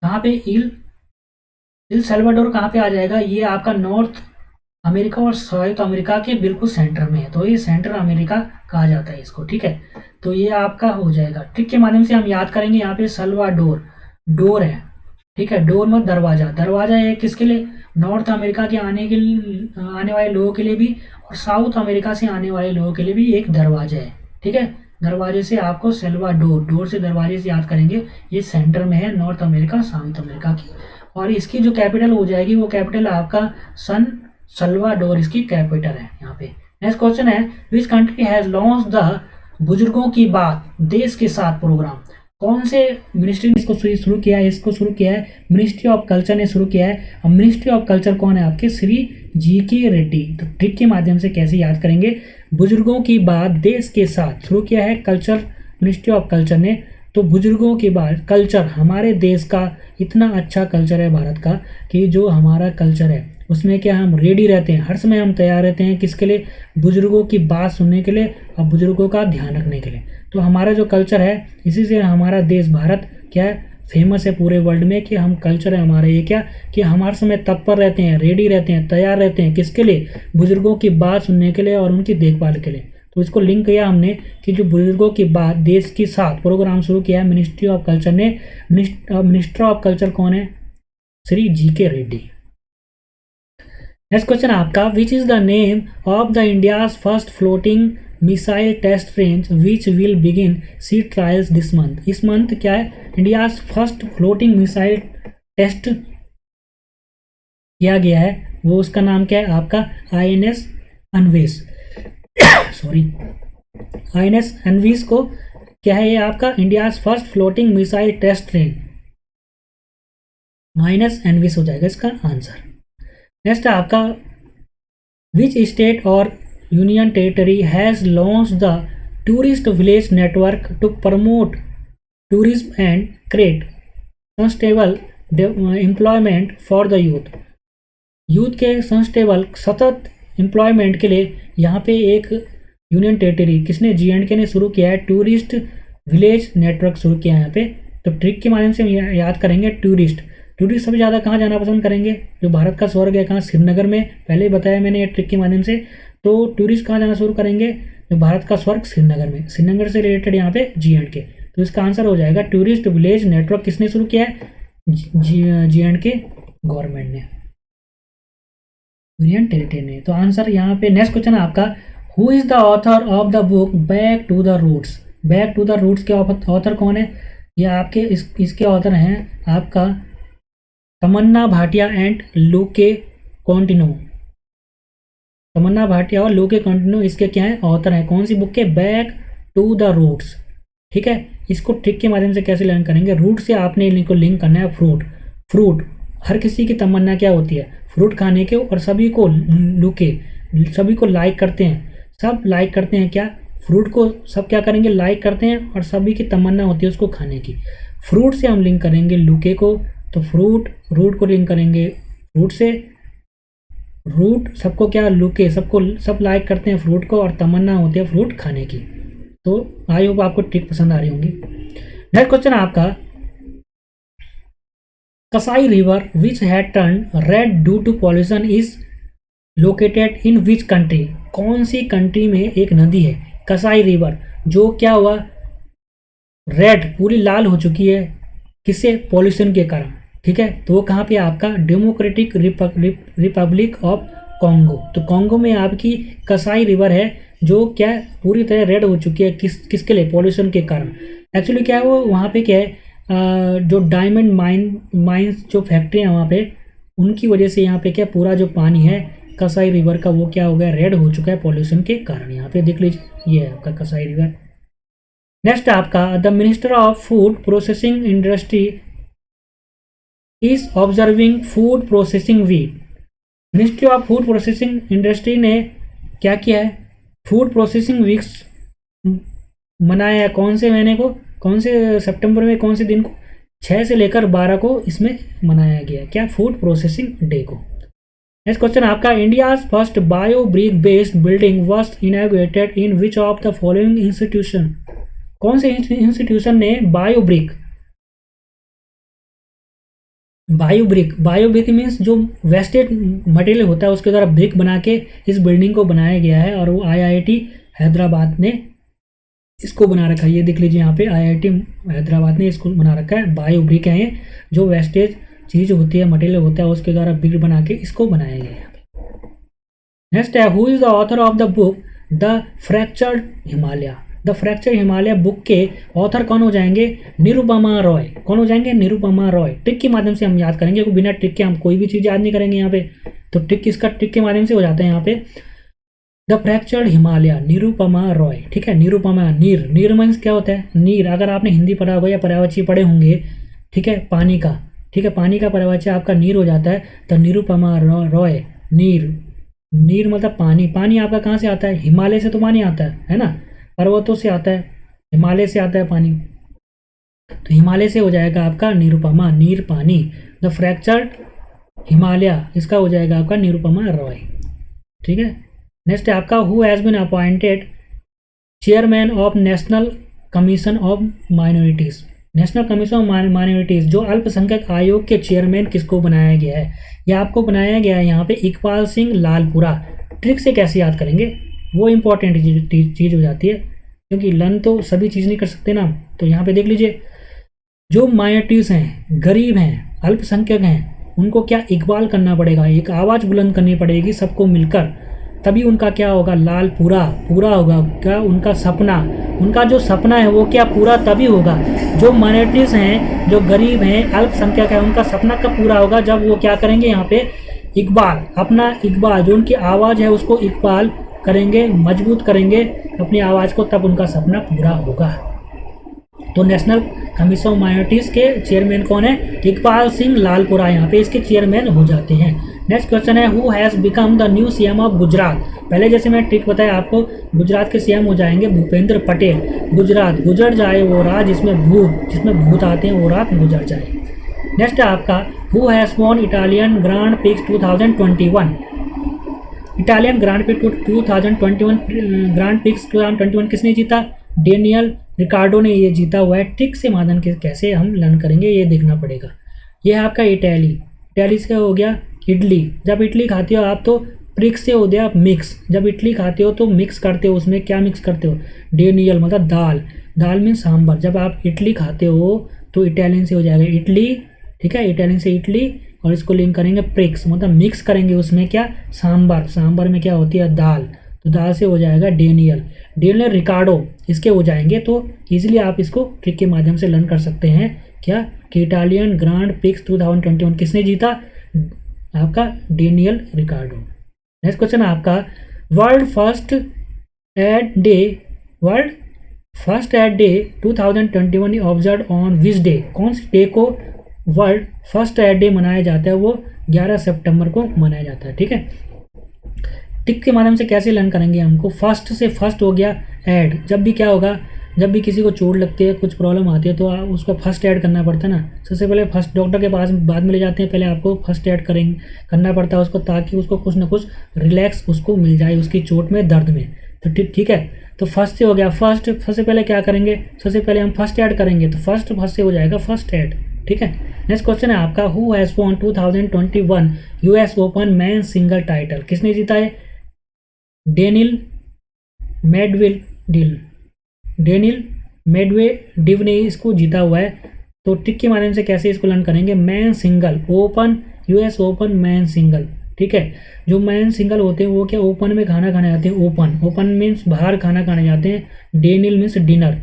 कहाँ पे इल सल्वाडोर कहाँ पे आ जाएगा, ये आपका नॉर्थ अमेरिका और साउथ अमेरिका के बिल्कुल सेंटर में है, तो ये सेंट्रल अमेरिका कहा जाता है इसको, ठीक है। तो ये आपका हो जाएगा। ट्रिक के माध्यम से हम याद करेंगे, यहाँ पे सल्वाडोर डोर है, ठीक है, डोर में दरवाजा है किसके लिए, नॉर्थ अमेरिका के आने वाले लोगों के लिए भी और साउथ अमेरिका से आने वाले लोगों के लिए भी एक दरवाजा है, ठीक है। दरवाजे से आपको डोर से दरवाजे से याद करेंगे, ये सेंटर में है नॉर्थ अमेरिका साउथ अमेरिका की। और इसकी जो कैपिटल हो जाएगी वो कैपिटल आपका सल्वाडोर इसकी कैपिटल है यहाँ पे। नेक्स्ट क्वेश्चन है, विच कंट्री हैज लॉन्च द बुजुर्गों की बात देश के साथ प्रोग्राम। कौन से मिनिस्ट्री ने इसको शुरू किया है, मिनिस्ट्री ऑफ कल्चर ने शुरू किया है। और मिनिस्ट्री ऑफ कल्चर कौन है आपके, श्री GK रेड्डी। तो ट्रिक के माध्यम से कैसे याद करेंगे, बुजुर्गों की बात देश के साथ शुरू किया है कल्चर, मिनिस्ट्री ऑफ कल्चर ने। तो बुजुर्गों की बात, कल्चर, हमारे देश का इतना अच्छा कल्चर है भारत का कि जो हमारा कल्चर है उसमें क्या हम रेडी रहते हैं, हर समय हम तैयार रहते हैं किसके लिए, बुजुर्गों की बात सुनने के लिए और बुजुर्गों का ध्यान रखने के लिए। तो हमारा जो कल्चर है, इसी से हमारा देश भारत क्या है, फेमस है पूरे वर्ल्ड में कि हम कल्चर है हमारा ये क्या, कि हम हर समय तत्पर रहते हैं, रेडी रहते हैं, तैयार रहते हैं किसके लिए, बुजुर्गों की बात सुनने के लिए और उनकी देखभाल के लिए। तो इसको लिंक किया हमने कि जो बुजुर्गों की बात देश के साथ प्रोग्राम शुरू किया है मिनिस्ट्री ऑफ कल्चर ने। मिनिस्टर ऑफ कल्चर कौन है, Shri GK Reddy. Next question आपका, which is the name of the India's first floating missile test range which will begin sea trials this month. इस मंथ क्या है, India's first floating missile test किया गया है, वो उसका नाम क्या है आपका, INS Anvesh. Sorry, INS Anvesh को क्या है, ये आपका India's first floating missile test range, INS Anvesh हो जाएगा इसका आंसर। नेक्स्ट आपका, विच स्टेट और union territory has launch the tourist village network to promote tourism and create sustainable employment for the youth के सस्टेनेबल सतत एम्प्लॉयमेंट के लिए यहाँ पे एक यूनियन टेरिटरी किसने, J&K ने शुरू किया है टूरिस्ट विलेज नेटवर्क शुरू किया है यहाँ पे। तो ट्रिक के माध्यम से हम याद करेंगे टूरिस्ट सबसे ज़्यादा कहाँ जाना पसंद करेंगे, जो भारत का स्वर्ग है कहाँ, श्रीनगर में, पहले ही बताया मैंने ये ट्रिक के माध्यम से। तो टूरिस्ट कहाँ जाना शुरू करेंगे, जो भारत का स्वर्ग श्रीनगर में, श्रीनगर से रिलेटेड यहाँ पे J&K। तो इसका आंसर हो जाएगा टूरिस्ट विलेज नेटवर्क किसने शुरू किया है, J&K गवर्नमेंट ने, यूनियन टेरिटरी ने। तो आंसर यहाँ पे नेक्स्ट क्वेश्चन है आपका, who is the author of the book back to the roots. Back to the roots के ऑथर कौन है, ये आपके इसके ऑथर हैं आपका तमन्ना भाटिया एंड लूके कॉन्टिनो। तमन्ना भाटिया और लूके कॉन्टिनो इसके क्या है, ऑथर हैं। कौन सी बुक के, बैक टू द रूट्स। ठीक है, इसको ट्रिक के माध्यम से कैसे लर्न करेंगे, रूट से आपने इनको लिंक करना है। फ्रूट हर किसी की तमन्ना क्या होती है, फ्रूट खाने के, और सभी को लूके, सभी को लाइक करते हैं, सब लाइक करते हैं क्या, फ्रूट को सब क्या करेंगे, लाइक करते हैं, और सभी की तमन्ना होती है उसको खाने की। फ्रूट से हम लिंक करेंगे लूके को, तो रूट को लिंक करेंगे फ्रूट से, रूट सबको क्या, लूके सबको, सब लाइक करते हैं फ्रूट को, और तमन्ना होती है फ्रूट खाने की। तो आई होप आपको ट्रिक पसंद आ रही होंगी। नेक्स्ट क्वेश्चन आपका, Kasai river which had turn red due to pollution is located in which country. कौन सी कंट्री में एक नदी है कसाई रिवर, जो क्या हुआ, रेड पूरी लाल हो चुकी है, किससे, पॉल्यूशन के कारण। ठीक है, तो वो कहाँ पे आपका, डेमोक्रेटिक रिपब्लिक ऑफ कॉन्गो। तो कॉन्गो में आपकी कसाई रिवर है जो क्या पूरी तरह रेड हो चुकी है, किसके लिए, पॉल्यूशन के कारण। एक्चुअली क्या है वो, वहाँ पे क्या है, जो डायमंड माइंस जो फैक्ट्री है वहाँ पे, उनकी वजह से यहाँ पे क्या पूरा जो पानी है कसाई रिवर का वो क्या हो गया, रेड हो चुका है पॉल्यूशन के कारण। यहाँ पे देख लीजिए, ये है आपका कसाई रिवर। नेक्स्ट आपका, the minister of food processing industry is observing food processing week. Ministry of food processing industry ने क्या किया है, फूड प्रोसेसिंग वीक्स मनाया है। कौन से महीने को, कौन से सितंबर में, कौन से दिन को, 6 से लेकर 12 को इसमें मनाया गया, क्या, फूड प्रोसेसिंग डे को। नेक्स्ट क्वेश्चन आपका, India's first bio brick based building was inaugurated in which of the following institution. कौन से इंस्टीट्यूशन ने बायो ब्रिक मीन्स जो वेस्टेज मटेरियल होता है उसके द्वारा ब्रिक बना के इस बिल्डिंग को बनाया गया है, और वो IIT हैदराबाद ने इसको बना रखा है। ये देख लीजिए यहाँ पे IIT हैदराबाद ने इसको बना रखा है। बायो ब्रिक है ये, जो वेस्टेज चीज़ होती है, मटेरियल होता है, उसके द्वारा ब्रिक बना के इसको बनाया गया है। नेक्स्ट है, who is the author of the book the fractured Himalaya. The fracture Himalaya book के ऑथर कौन हो जाएंगे, निरुपमा रॉय। कौन हो जाएंगे, निरुपमा रॉय। ट्रिक के माध्यम से हम याद करेंगे, क्योंकि बिना ट्रिक के हम कोई भी चीज़ याद नहीं करेंगे यहाँ पे। तो ट्रिक के माध्यम से हो जाता है यहाँ पे, द फ्रैक्चर्ड हिमालय, निरुपमा रॉय। ठीक है, निरुपमा, नीर मीन्स क्या होता है, नीर। अगर आपने हिंदी पढ़ा होगा या पर्यायवाची पढ़े होंगे, ठीक है, पानी का, ठीक है, पानी का पर्यायवाची आपका नीर हो जाता है। तो निरुपमा रॉय, नीर मतलब पानी। पानी आपका कहाँ से आता है, हिमालय से तो पानी आता है ना, पर्वतों से आता है, हिमालय से आता है पानी। तो हिमालय से हो जाएगा आपका निरुपमा, नीर पानी। द फ्रैक्चर्ड हिमालय, इसका हो जाएगा आपका निरुपमा रॉय। ठीक है, नेक्स्ट है आपका, who has been appointed chairman of national commission of minorities. National commission of minorities, जो अल्पसंख्यक आयोग के चेयरमैन किसको बनाया गया है, यह आपको बनाया गया है यहाँ पे इकबाल सिंह लालपुरा। ट्रिक से कैसे याद करेंगे, वो इम्पॉर्टेंट चीज़ हो जाती है, क्योंकि लर्न तो सभी चीज़ नहीं कर सकते ना। तो यहाँ पे देख लीजिए, जो माइनॉरिटीज़ हैं, गरीब हैं, अल्पसंख्यक हैं, उनको क्या इकबाल करना पड़ेगा, एक आवाज़ बुलंद करनी पड़ेगी सबको मिलकर, तभी उनका क्या होगा, लाल पूरा होगा। क्या उनका सपना, उनका जो सपना है वो क्या पूरा तभी होगा। जो माइनॉरिटीज़ हैं, जो गरीब हैं, अल्पसंख्यक हैं, उनका सपना कब पूरा होगा, जब वो क्या करेंगे यहाँ पे इकबाल, अपना इकबाल, जो उनकी आवाज़ है उसको इकबाल करेंगे, मजबूत करेंगे अपनी आवाज़ को, तब उनका सपना पूरा होगा। तो नेशनल कमीशन ऑफ माइनॉरिटीज़ के चेयरमैन कौन है, इकबाल सिंह लालपुरा, यहाँ पे इसके चेयरमैन हो जाते हैं। नेक्स्ट क्वेश्चन है, who has become the new CM of Gujarat. पहले जैसे मैं ट्रिक बताया आपको, गुजरात के CM हो जाएंगे भूपेंद्र पटेल। गुजरात, गुजर जाए वो रात जिसमें भूत आते हैं, वो रात गुजर जाए। नेक्स्ट है आपका, who has von Italian grand prix 2021। Italian grand prix 2021 grand prix 2021 किसने जीता? डेनियल रिकार्डो ने ये जीता हुआ है। ट्रिक से माध्यम के कैसे हम लर्न करेंगे ये देखना पड़ेगा। ये है आपका इटली। इटली से हो गया इडली। जब इडली खाते हो आप तो प्रिक्स से हो गया मिक्स। जब इडली खाते हो तो मिक्स करते हो, उसमें क्या मिक्स करते हो? डेनियल मतलब दाल। दाल में सांभर। जब आप इडली खाते हो तो इटालियन से हो जाएगा इडली, ठीक है, इटालियन से इडली, और इसको लिंक करेंगे प्रिक्स मतलब मिक्स करेंगे उसमें क्या? सांभर। सांभर में क्या होती है? दाल। तो दाल से हो जाएगा डेनियल। डेनियल रिकार्डो इसके हो जाएंगे। तो इजीली आप इसको ट्रिक के माध्यम से लर्न कर सकते हैं क्या कि इटालियन ग्रांड प्रिक्स 2021 किसने जीता? आपका डेनियल रिकार्डो। नेक्स्ट क्वेश्चन है आपका world first aid day 2021 observe on which day? कौन सी डे को वर्ल्ड फर्स्ट एड डे मनाया जाता है? वो 11 सितंबर को मनाया जाता है, ठीक है। टिक के माध्यम से कैसे लर्न करेंगे? हमको फर्स्ट से फर्स्ट हो गया ऐड। जब भी क्या होगा, जब भी किसी को चोट लगती है, कुछ प्रॉब्लम आती है तो उसको फर्स्ट ऐड करना पड़ता है ना। सबसे पहले फर्स्ट डॉक्टर के पास बाद में ले जाते हैं, पहले आपको फर्स्ट ऐड करना पड़ता है उसको, ताकि उसको कुछ ना कुछ रिलैक्स उसको मिल जाए उसकी चोट में, दर्द में। तो ठीक है, तो फर्स्ट से हो गया फर्स्ट। सबसे पहले क्या करेंगे? सबसे पहले हम फर्स्ट ऐड करेंगे, तो फर्स्ट से हो जाएगा फर्स्ट ऐड, ठीक है। नेक्स्ट क्वेश्चन है आपका who has von 2021 US open man single title? किसने जीता है? डेनिल मेडवेडेव ने इसको जीता हुआ है। तो टिक के माध्यम से कैसे इसको लर्न करेंगे? Man single open, US open man single, ठीक है। जो मैन सिंगल होते हैं वो क्या ओपन में खाना खाने जाते हैं? ओपन मीन्स बाहर खाना खाने जाते हैं। डेनिल मीन्स डिनर।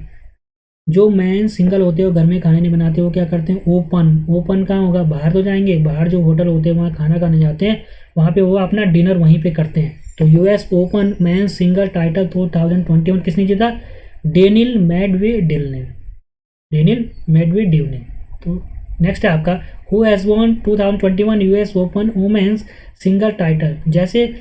जो मैन सिंगल होते हैं वो घर में खाने नहीं बनाते, वो क्या करते हैं? ओपन कहाँ होगा? बाहर तो जाएंगे, बाहर जो होटल होते हैं वहाँ खाना खाने जाते हैं, वहाँ पे वो अपना डिनर वहीं पे करते हैं। तो US open man single title 2021 किसने जीता? डेनिल मेडवेडेव ने। तो नेक्स्ट है आपका who has won 2021 US Open women's single title? जैसे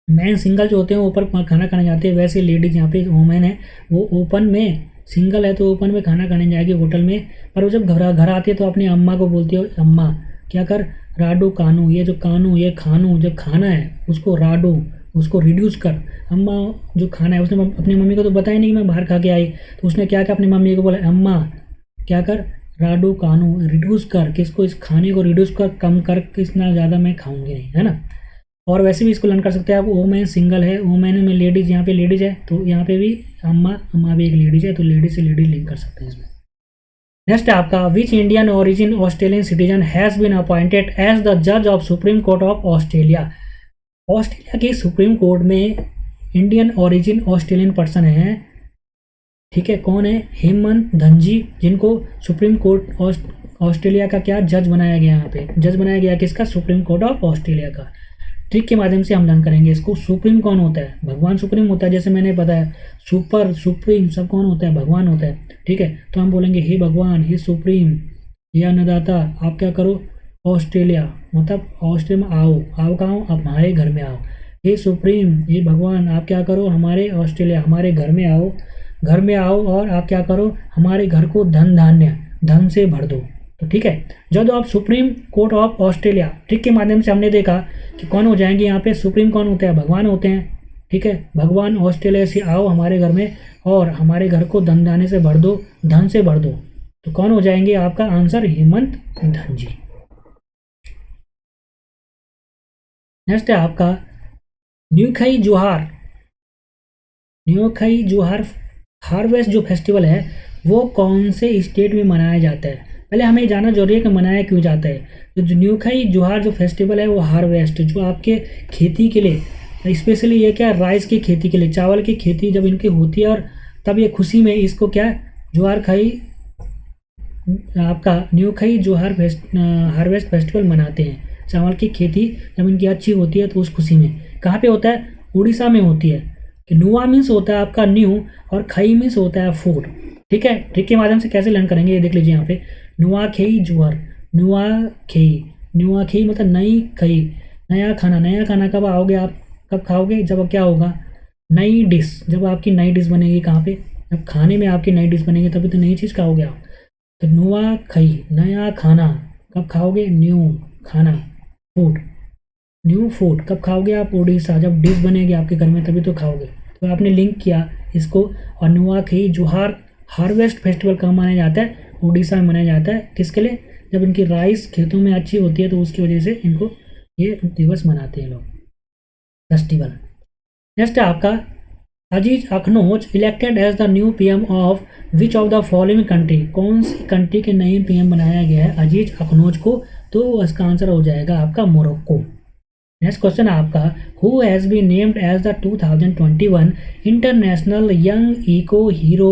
मैन सिंगल जो होते हैं ऊपर खाना खाने जाते हैं, वैसे लेडीज यहाँ पे वुमेन है वो ओपन में, सिंगल है तो ओपन में खाना खाने जाएगी होटल में। पर वो जब घर आती है तो अपनी अम्मा को बोलती है अम्मा क्या कर राडू कानू, ये जो कानू ये खानू जब खाना है उसको राडू, उसको रिड्यूस कर। अम्मा जो खाना है उसने अपनी मम्मी को तो बताया नहीं कि मैं बाहर खा के आई, तो उसने क्या किया अपनी मम्मी को बोला अम्मा क्या कर राडू कानू रिड्यूस कर, किसको इस खाने को रिड्यूस कर, कम कर, इतना ज़्यादा मैं खाऊंगी नहीं, है ना। और वैसे भी इसको लर्न कर सकते हैं आप। वुमेन सिंगल है, वुमेन में लेडीज, यहाँ पे लेडीज है तो यहाँ पे भी अम्मा भी एक लेडीज है, तो लेडीज से लेडीज लिंक कर सकते हैं इसमें। नेक्स्ट है आपका which Indian origin Australian citizen has been appointed as the जज of supreme court of Australia? Australia के सुप्रीम कोर्ट में इंडियन ओरिजिन ऑस्ट्रेलियन पर्सन है, ठीक है। कौन है? हेमंत धनजी, जिनको सुप्रीम कोर्ट ऑस्ट्रेलिया का क्या जज बनाया गया? यहाँ पे जज बनाया गया किसका? सुप्रीम कोर्ट ऑफ ऑस्ट्रेलिया का। ट्रिक के माध्यम से हम लर्न करेंगे इसको। सुप्रीम कौन होता है? भगवान सुप्रीम होता है, जैसे मैंने बताया। सुप्रीम सब कौन होता है? भगवान होता है, ठीक है। तो हम बोलेंगे हे भगवान, हे सुप्रीम, हे अन्नदाता, आप क्या करो? ऑस्ट्रेलिया मतलब ऑस्ट्रेलिया में आओ कहाँ? आप हमारे घर में आओ। हे सुप्रीम, हे भगवान, आप क्या करो? हमारे ऑस्ट्रेलिया, हमारे घर में आओ और आप क्या करो? हमारे घर को धन से भर दो। तो ठीक है, जब आप supreme court of Australia, trick के माध्यम से हमने देखा कि कौन हो जाएंगे यहाँ पे? सुप्रीम कौन होते हैं? भगवान होते हैं, ठीक है। भगवान ऑस्ट्रेलिया से आओ हमारे घर में और हमारे घर को धन से भर दो, धन से भर दो। तो कौन हो जाएंगे? आपका आंसर हेमंत धनजी। नेक्स्ट है आपका न्यूखाई जोहार हार्वेस्ट जो फेस्टिवल है वो कौन से स्टेट में मनाया जाता है? पहले हमें जानना जरूरी है कि मनाया क्यों जाता है। तो न्यूखाई जोहार जो फेस्टिवल है वो हार्वेस्ट जो आपके खेती के लिए, स्पेशली ये क्या राइस की खेती के लिए, चावल की खेती जब इनकी होती है और तब ये खुशी में इसको क्या जोहार खाई आपका न्यूखाई जोहार हार्वेस्ट फेस्टिवल मनाते हैं। चावल की खेती जब इनकी अच्छी होती है तो उस खुशी में। कहाँ पे होता है? उड़ीसा में होती है। कि नुआ मीन्स होता है आपका न्यू और खई मीन्स होता है फूड, ठीक है। ट्रिक के माध्यम से कैसे लर्न करेंगे ये देख लीजिए यहाँ पे। नुआखेई जोहर, नुआखेई मतलब नई खई, नया खाना कब आओगे आप? कब खाओगे? जब क्या होगा? नई डिश, जब आपकी नई डिश बनेगी। कहाँ पे? जब खाने में आपकी नई डिश बनेगी तभी तो नई चीज़ खाओगे आप। तो नुआखई नया खाना, कब खाओगे? न्यू खाना फूड। न्यू फूड कब खाओगे आप? उड़ीसा, जब डिश बनेगी आपके घर में तभी तो खाओगे। तो आपने लिंक किया इसको। और नुआखई जुहार हार्वेस्ट फेस्टिवल कहाँ मनाया जाता है? उड़ीसा में मनाया जाता है। किसके लिए? जब इनकी राइस खेतों में अच्छी होती है तो उसकी वजह से इनको ये दिवस मनाते हैं लोग, फेस्टिवल। नेक्स्ट है आपका Aziz Akhannouch elected as the new PM of which of the following country? कौन सी कंट्री के नए पीएम बनाया गया है अजीज अखनोज को? तो इसका आंसर हो जाएगा आपका मोरक्को। नेक्स्ट क्वेश्चन आपका who has been named as the 2021 international young eco hero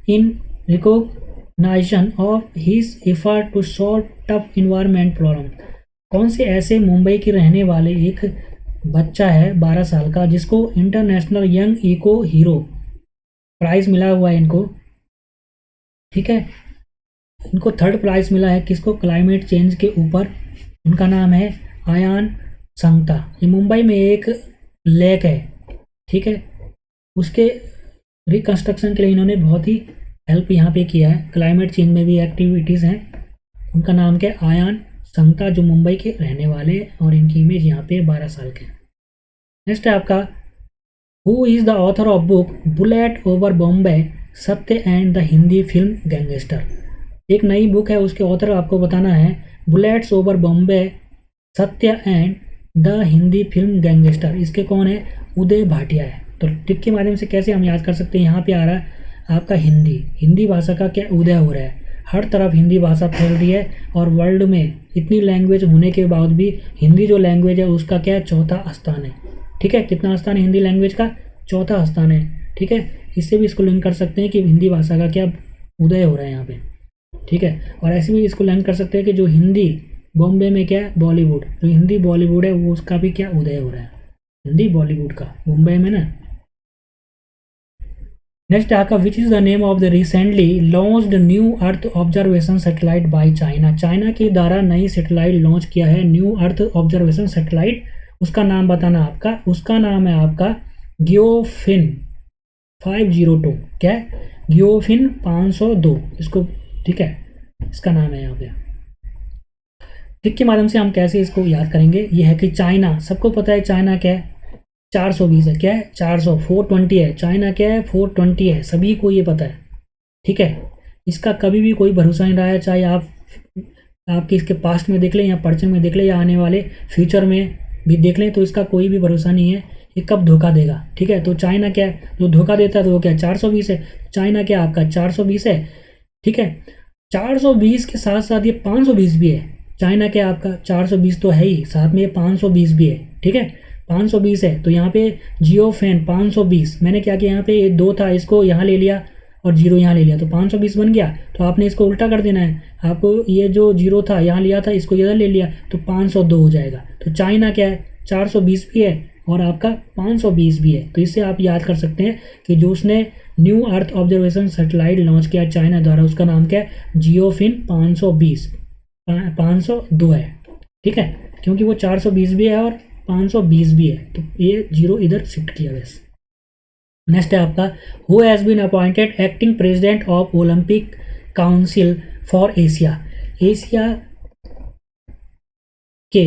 in recognition of his effort to solve tough environment problem? कौन से ऐसे मुंबई के रहने वाले एक बच्चा है 12 साल का जिसको international young eco hero prize मिला हुआ है इनको, ठीक है। इनको 3rd प्राइज़ मिला है किसको? क्लाइमेट चेंज के ऊपर। उनका नाम है आयान संगता। ये मुंबई में एक लेक है, ठीक है, उसके रिकंस्ट्रक्शन के लिए इन्होंने बहुत ही हेल्प यहाँ पे किया है। क्लाइमेट चेंज में भी एक्टिविटीज़ हैं। उनका नाम क्या है? आयान संगता, जो मुंबई के रहने वाले, और इनकी इमेज यहाँ पे 12 साल के। नेक्स्ट है आपका who is the author of book bullet over Bombay Satya and the Hindi film gangster? एक नई बुक है, उसके ऑथर आपको बताना है। Bullets over Bombay Satya and the Hindi film gangster, इसके कौन है? उदय भाटिया है। तो ट्रिक के माध्यम से कैसे हम याद कर सकते हैं? यहाँ पे आ रहा है आपका हिंदी भाषा का क्या उदय हो रहा है। हर तरफ हिंदी भाषा फैल रही है और वर्ल्ड में इतनी लैंग्वेज होने के बाद भी हिंदी जो लैंग्वेज है उसका क्या है? 4था स्थान है, ठीक है। कितना स्थान है हिंदी लैंग्वेज का? 4था स्थान है, ठीक है। इससे भी इसको लिंक कर सकते हैं कि हिंदी भाषा का क्या उदय हो रहा है यहाँ पे, ठीक है। और ऐसे भी इसको लिंक कर सकते हैं कि जो हिंदी बॉम्बे में क्या है? बॉलीवुड, जो हिंदी बॉलीवुड है वो उसका भी क्या उदय हो रहा है, हिंदी बॉलीवुड का, मुंबई में ना। नेक्स्ट आपका which is the name of the recently launched new earth observation satellite by China? China के द्वारा नई सैटेलाइट लॉन्च किया है, न्यू अर्थ ऑब्जर्वेशन सैटेलाइट। उसका नाम बताना आपका। उसका नाम है आपका गियोफिन 502। क्या है? गियोफिन 502 इसको, ठीक है, इसका नाम है यहाँ पे। ट्रिक के माध्यम से हम कैसे इसको याद करेंगे? ये है कि चाइना, सबको पता है चाइना क्या है? 420 है। क्या है? 420 है। चाइना क्या है? 420 है, सभी को ये पता है, ठीक है। इसका कभी भी कोई भरोसा नहीं रहा है, चाहे आपके इसके पास्ट में देख लें या पर्चन में देख लें या आने वाले फ्यूचर में भी देख लें, तो इसका कोई भी भरोसा नहीं है ये कब धोखा देगा, ठीक है। तो चाइना क्या है? जो धोखा देता है तो वो क्या? 420 है। चाइना क्या आपका 420 है, ठीक है। 420 के साथ साथ ये 520 भी है। चाइना क्या आपका 420 तो है ही, साथ में ये 520 भी है, ठीक है। 520 है तो यहाँ पे जियोफेन 520, मैंने क्या किया यहाँ पे ये 2 था, इसको यहाँ ले लिया और 0 यहाँ ले लिया तो 520 बन गया। तो आपने इसको उल्टा कर देना है, आपको ये जो 0 था यहाँ लिया था, इसको इधर ले लिया तो 502 हो जाएगा। तो चाइना क्या है? 420 भी है और आपका 520 भी है। तो इससे आप याद कर सकते हैं कि जो उसने new earth observation satellite launch किया चाइना द्वारा, उसका नाम क्या है? जियोफिन 502 है, ठीक है, क्योंकि वो 420 भी है और 520 भी है, तो ये 0 इधर शिफ्ट किया बस। नेक्स्ट है आपका who has been appointed acting president of Olympic Council for Asia? Asia के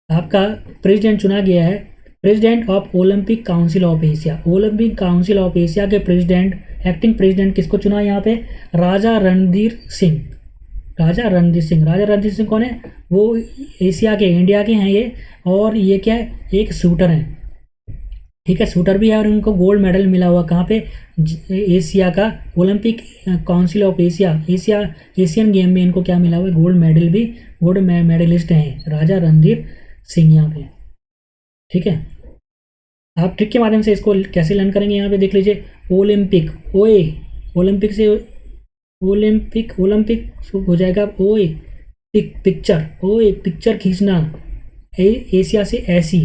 आपका प्रेसिडेंट चुना गया है, president of Olympic Council of Asia. Olympic Council of Asia के प्रेसिडेंट, एक्टिंग प्रेसिडेंट किसको चुना यहाँ पे? राजा रणधीर सिंह। राजा रणधीर सिंह, राजा रणधीर सिंह कौन है? वो एशिया के, इंडिया के हैं ये, और ये क्या है? एक शूटर हैं, ठीक है, शूटर भी है और उनको गोल्ड मेडल मिला हुआ कहाँ पे? एशिया का Olympic Council of Asian game में इनको क्या मिला हुआ है? गोल्ड मेडल भी, गोल्ड मेडलिस्ट हैं राजा रणधीर सिंह यहाँ पे, ठीक है। आप ट्रिक के माध्यम से इसको कैसे लर्न करेंगे यहाँ पे देख लीजिए। ओलंपिक, ओए, ओलंपिक से ओलंपिक हो जाएगा ओए पिक्चर, ओए पिक्चर खींचना, एशिया से ऐसी,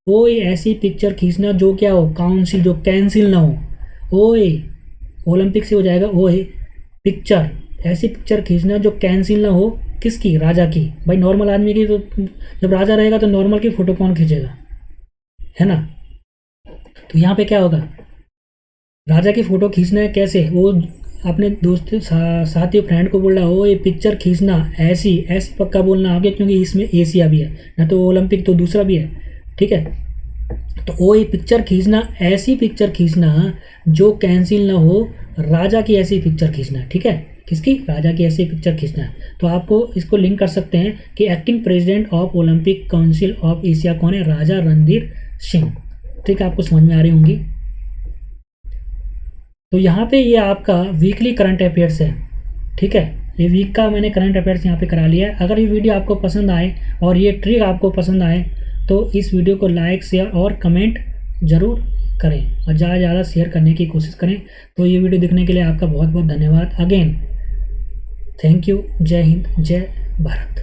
ओए ऐसी पिक्चर खींचना जो क्या हो? काउंसिल, जो कैंसिल ना हो। ओए ओलंपिक से हो जाएगा ओए पिक्चर, ऐसी पिक्चर खींचना जो कैंसिल ना हो। किसकी? राजा की। भाई नॉर्मल आदमी की तो, जब राजा रहेगा तो नॉर्मल की फ़ोटो कौन खींचेगा, है ना। तो यहाँ पे क्या होगा? राजा की फ़ोटो खींचना है कैसे? वो अपने दोस्त साथी फ्रेंड को बोल रहा हो ये पिक्चर खींचना ऐसी ऐसी पक्का बोलना आगे, क्योंकि इसमें एशिया भी है ना, तो ओलंपिक तो दूसरा भी है, ठीक है। तो वो ये पिक्चर खींचना, ऐसी पिक्चर खींचना जो कैंसिल ना हो, राजा की ऐसी पिक्चर खींचना, ठीक है। किसकी? राजा की ऐसी पिक्चर खींचना है। तो आपको इसको लिंक कर सकते हैं कि acting president of Olympic Council of Asia कौन है? राजा रणधीर सिंह, ठीक है। आपको समझ में आ रही होंगी। तो यहाँ पे ये आपका वीकली करंट अफेयर्स है, ठीक है। ये वीक का मैंने करंट अफेयर्स यहाँ पे करा लिया है। अगर ये वीडियो आपको पसंद आए और ये ट्रिक आपको पसंद आए तो इस वीडियो को लाइक, शेयर और कमेंट ज़रूर करें और ज़्यादा से ज़्यादा शेयर करने की कोशिश करें। तो ये वीडियो देखने के लिए आपका बहुत बहुत धन्यवाद। Again thank you. जय हिंद, जय भारत।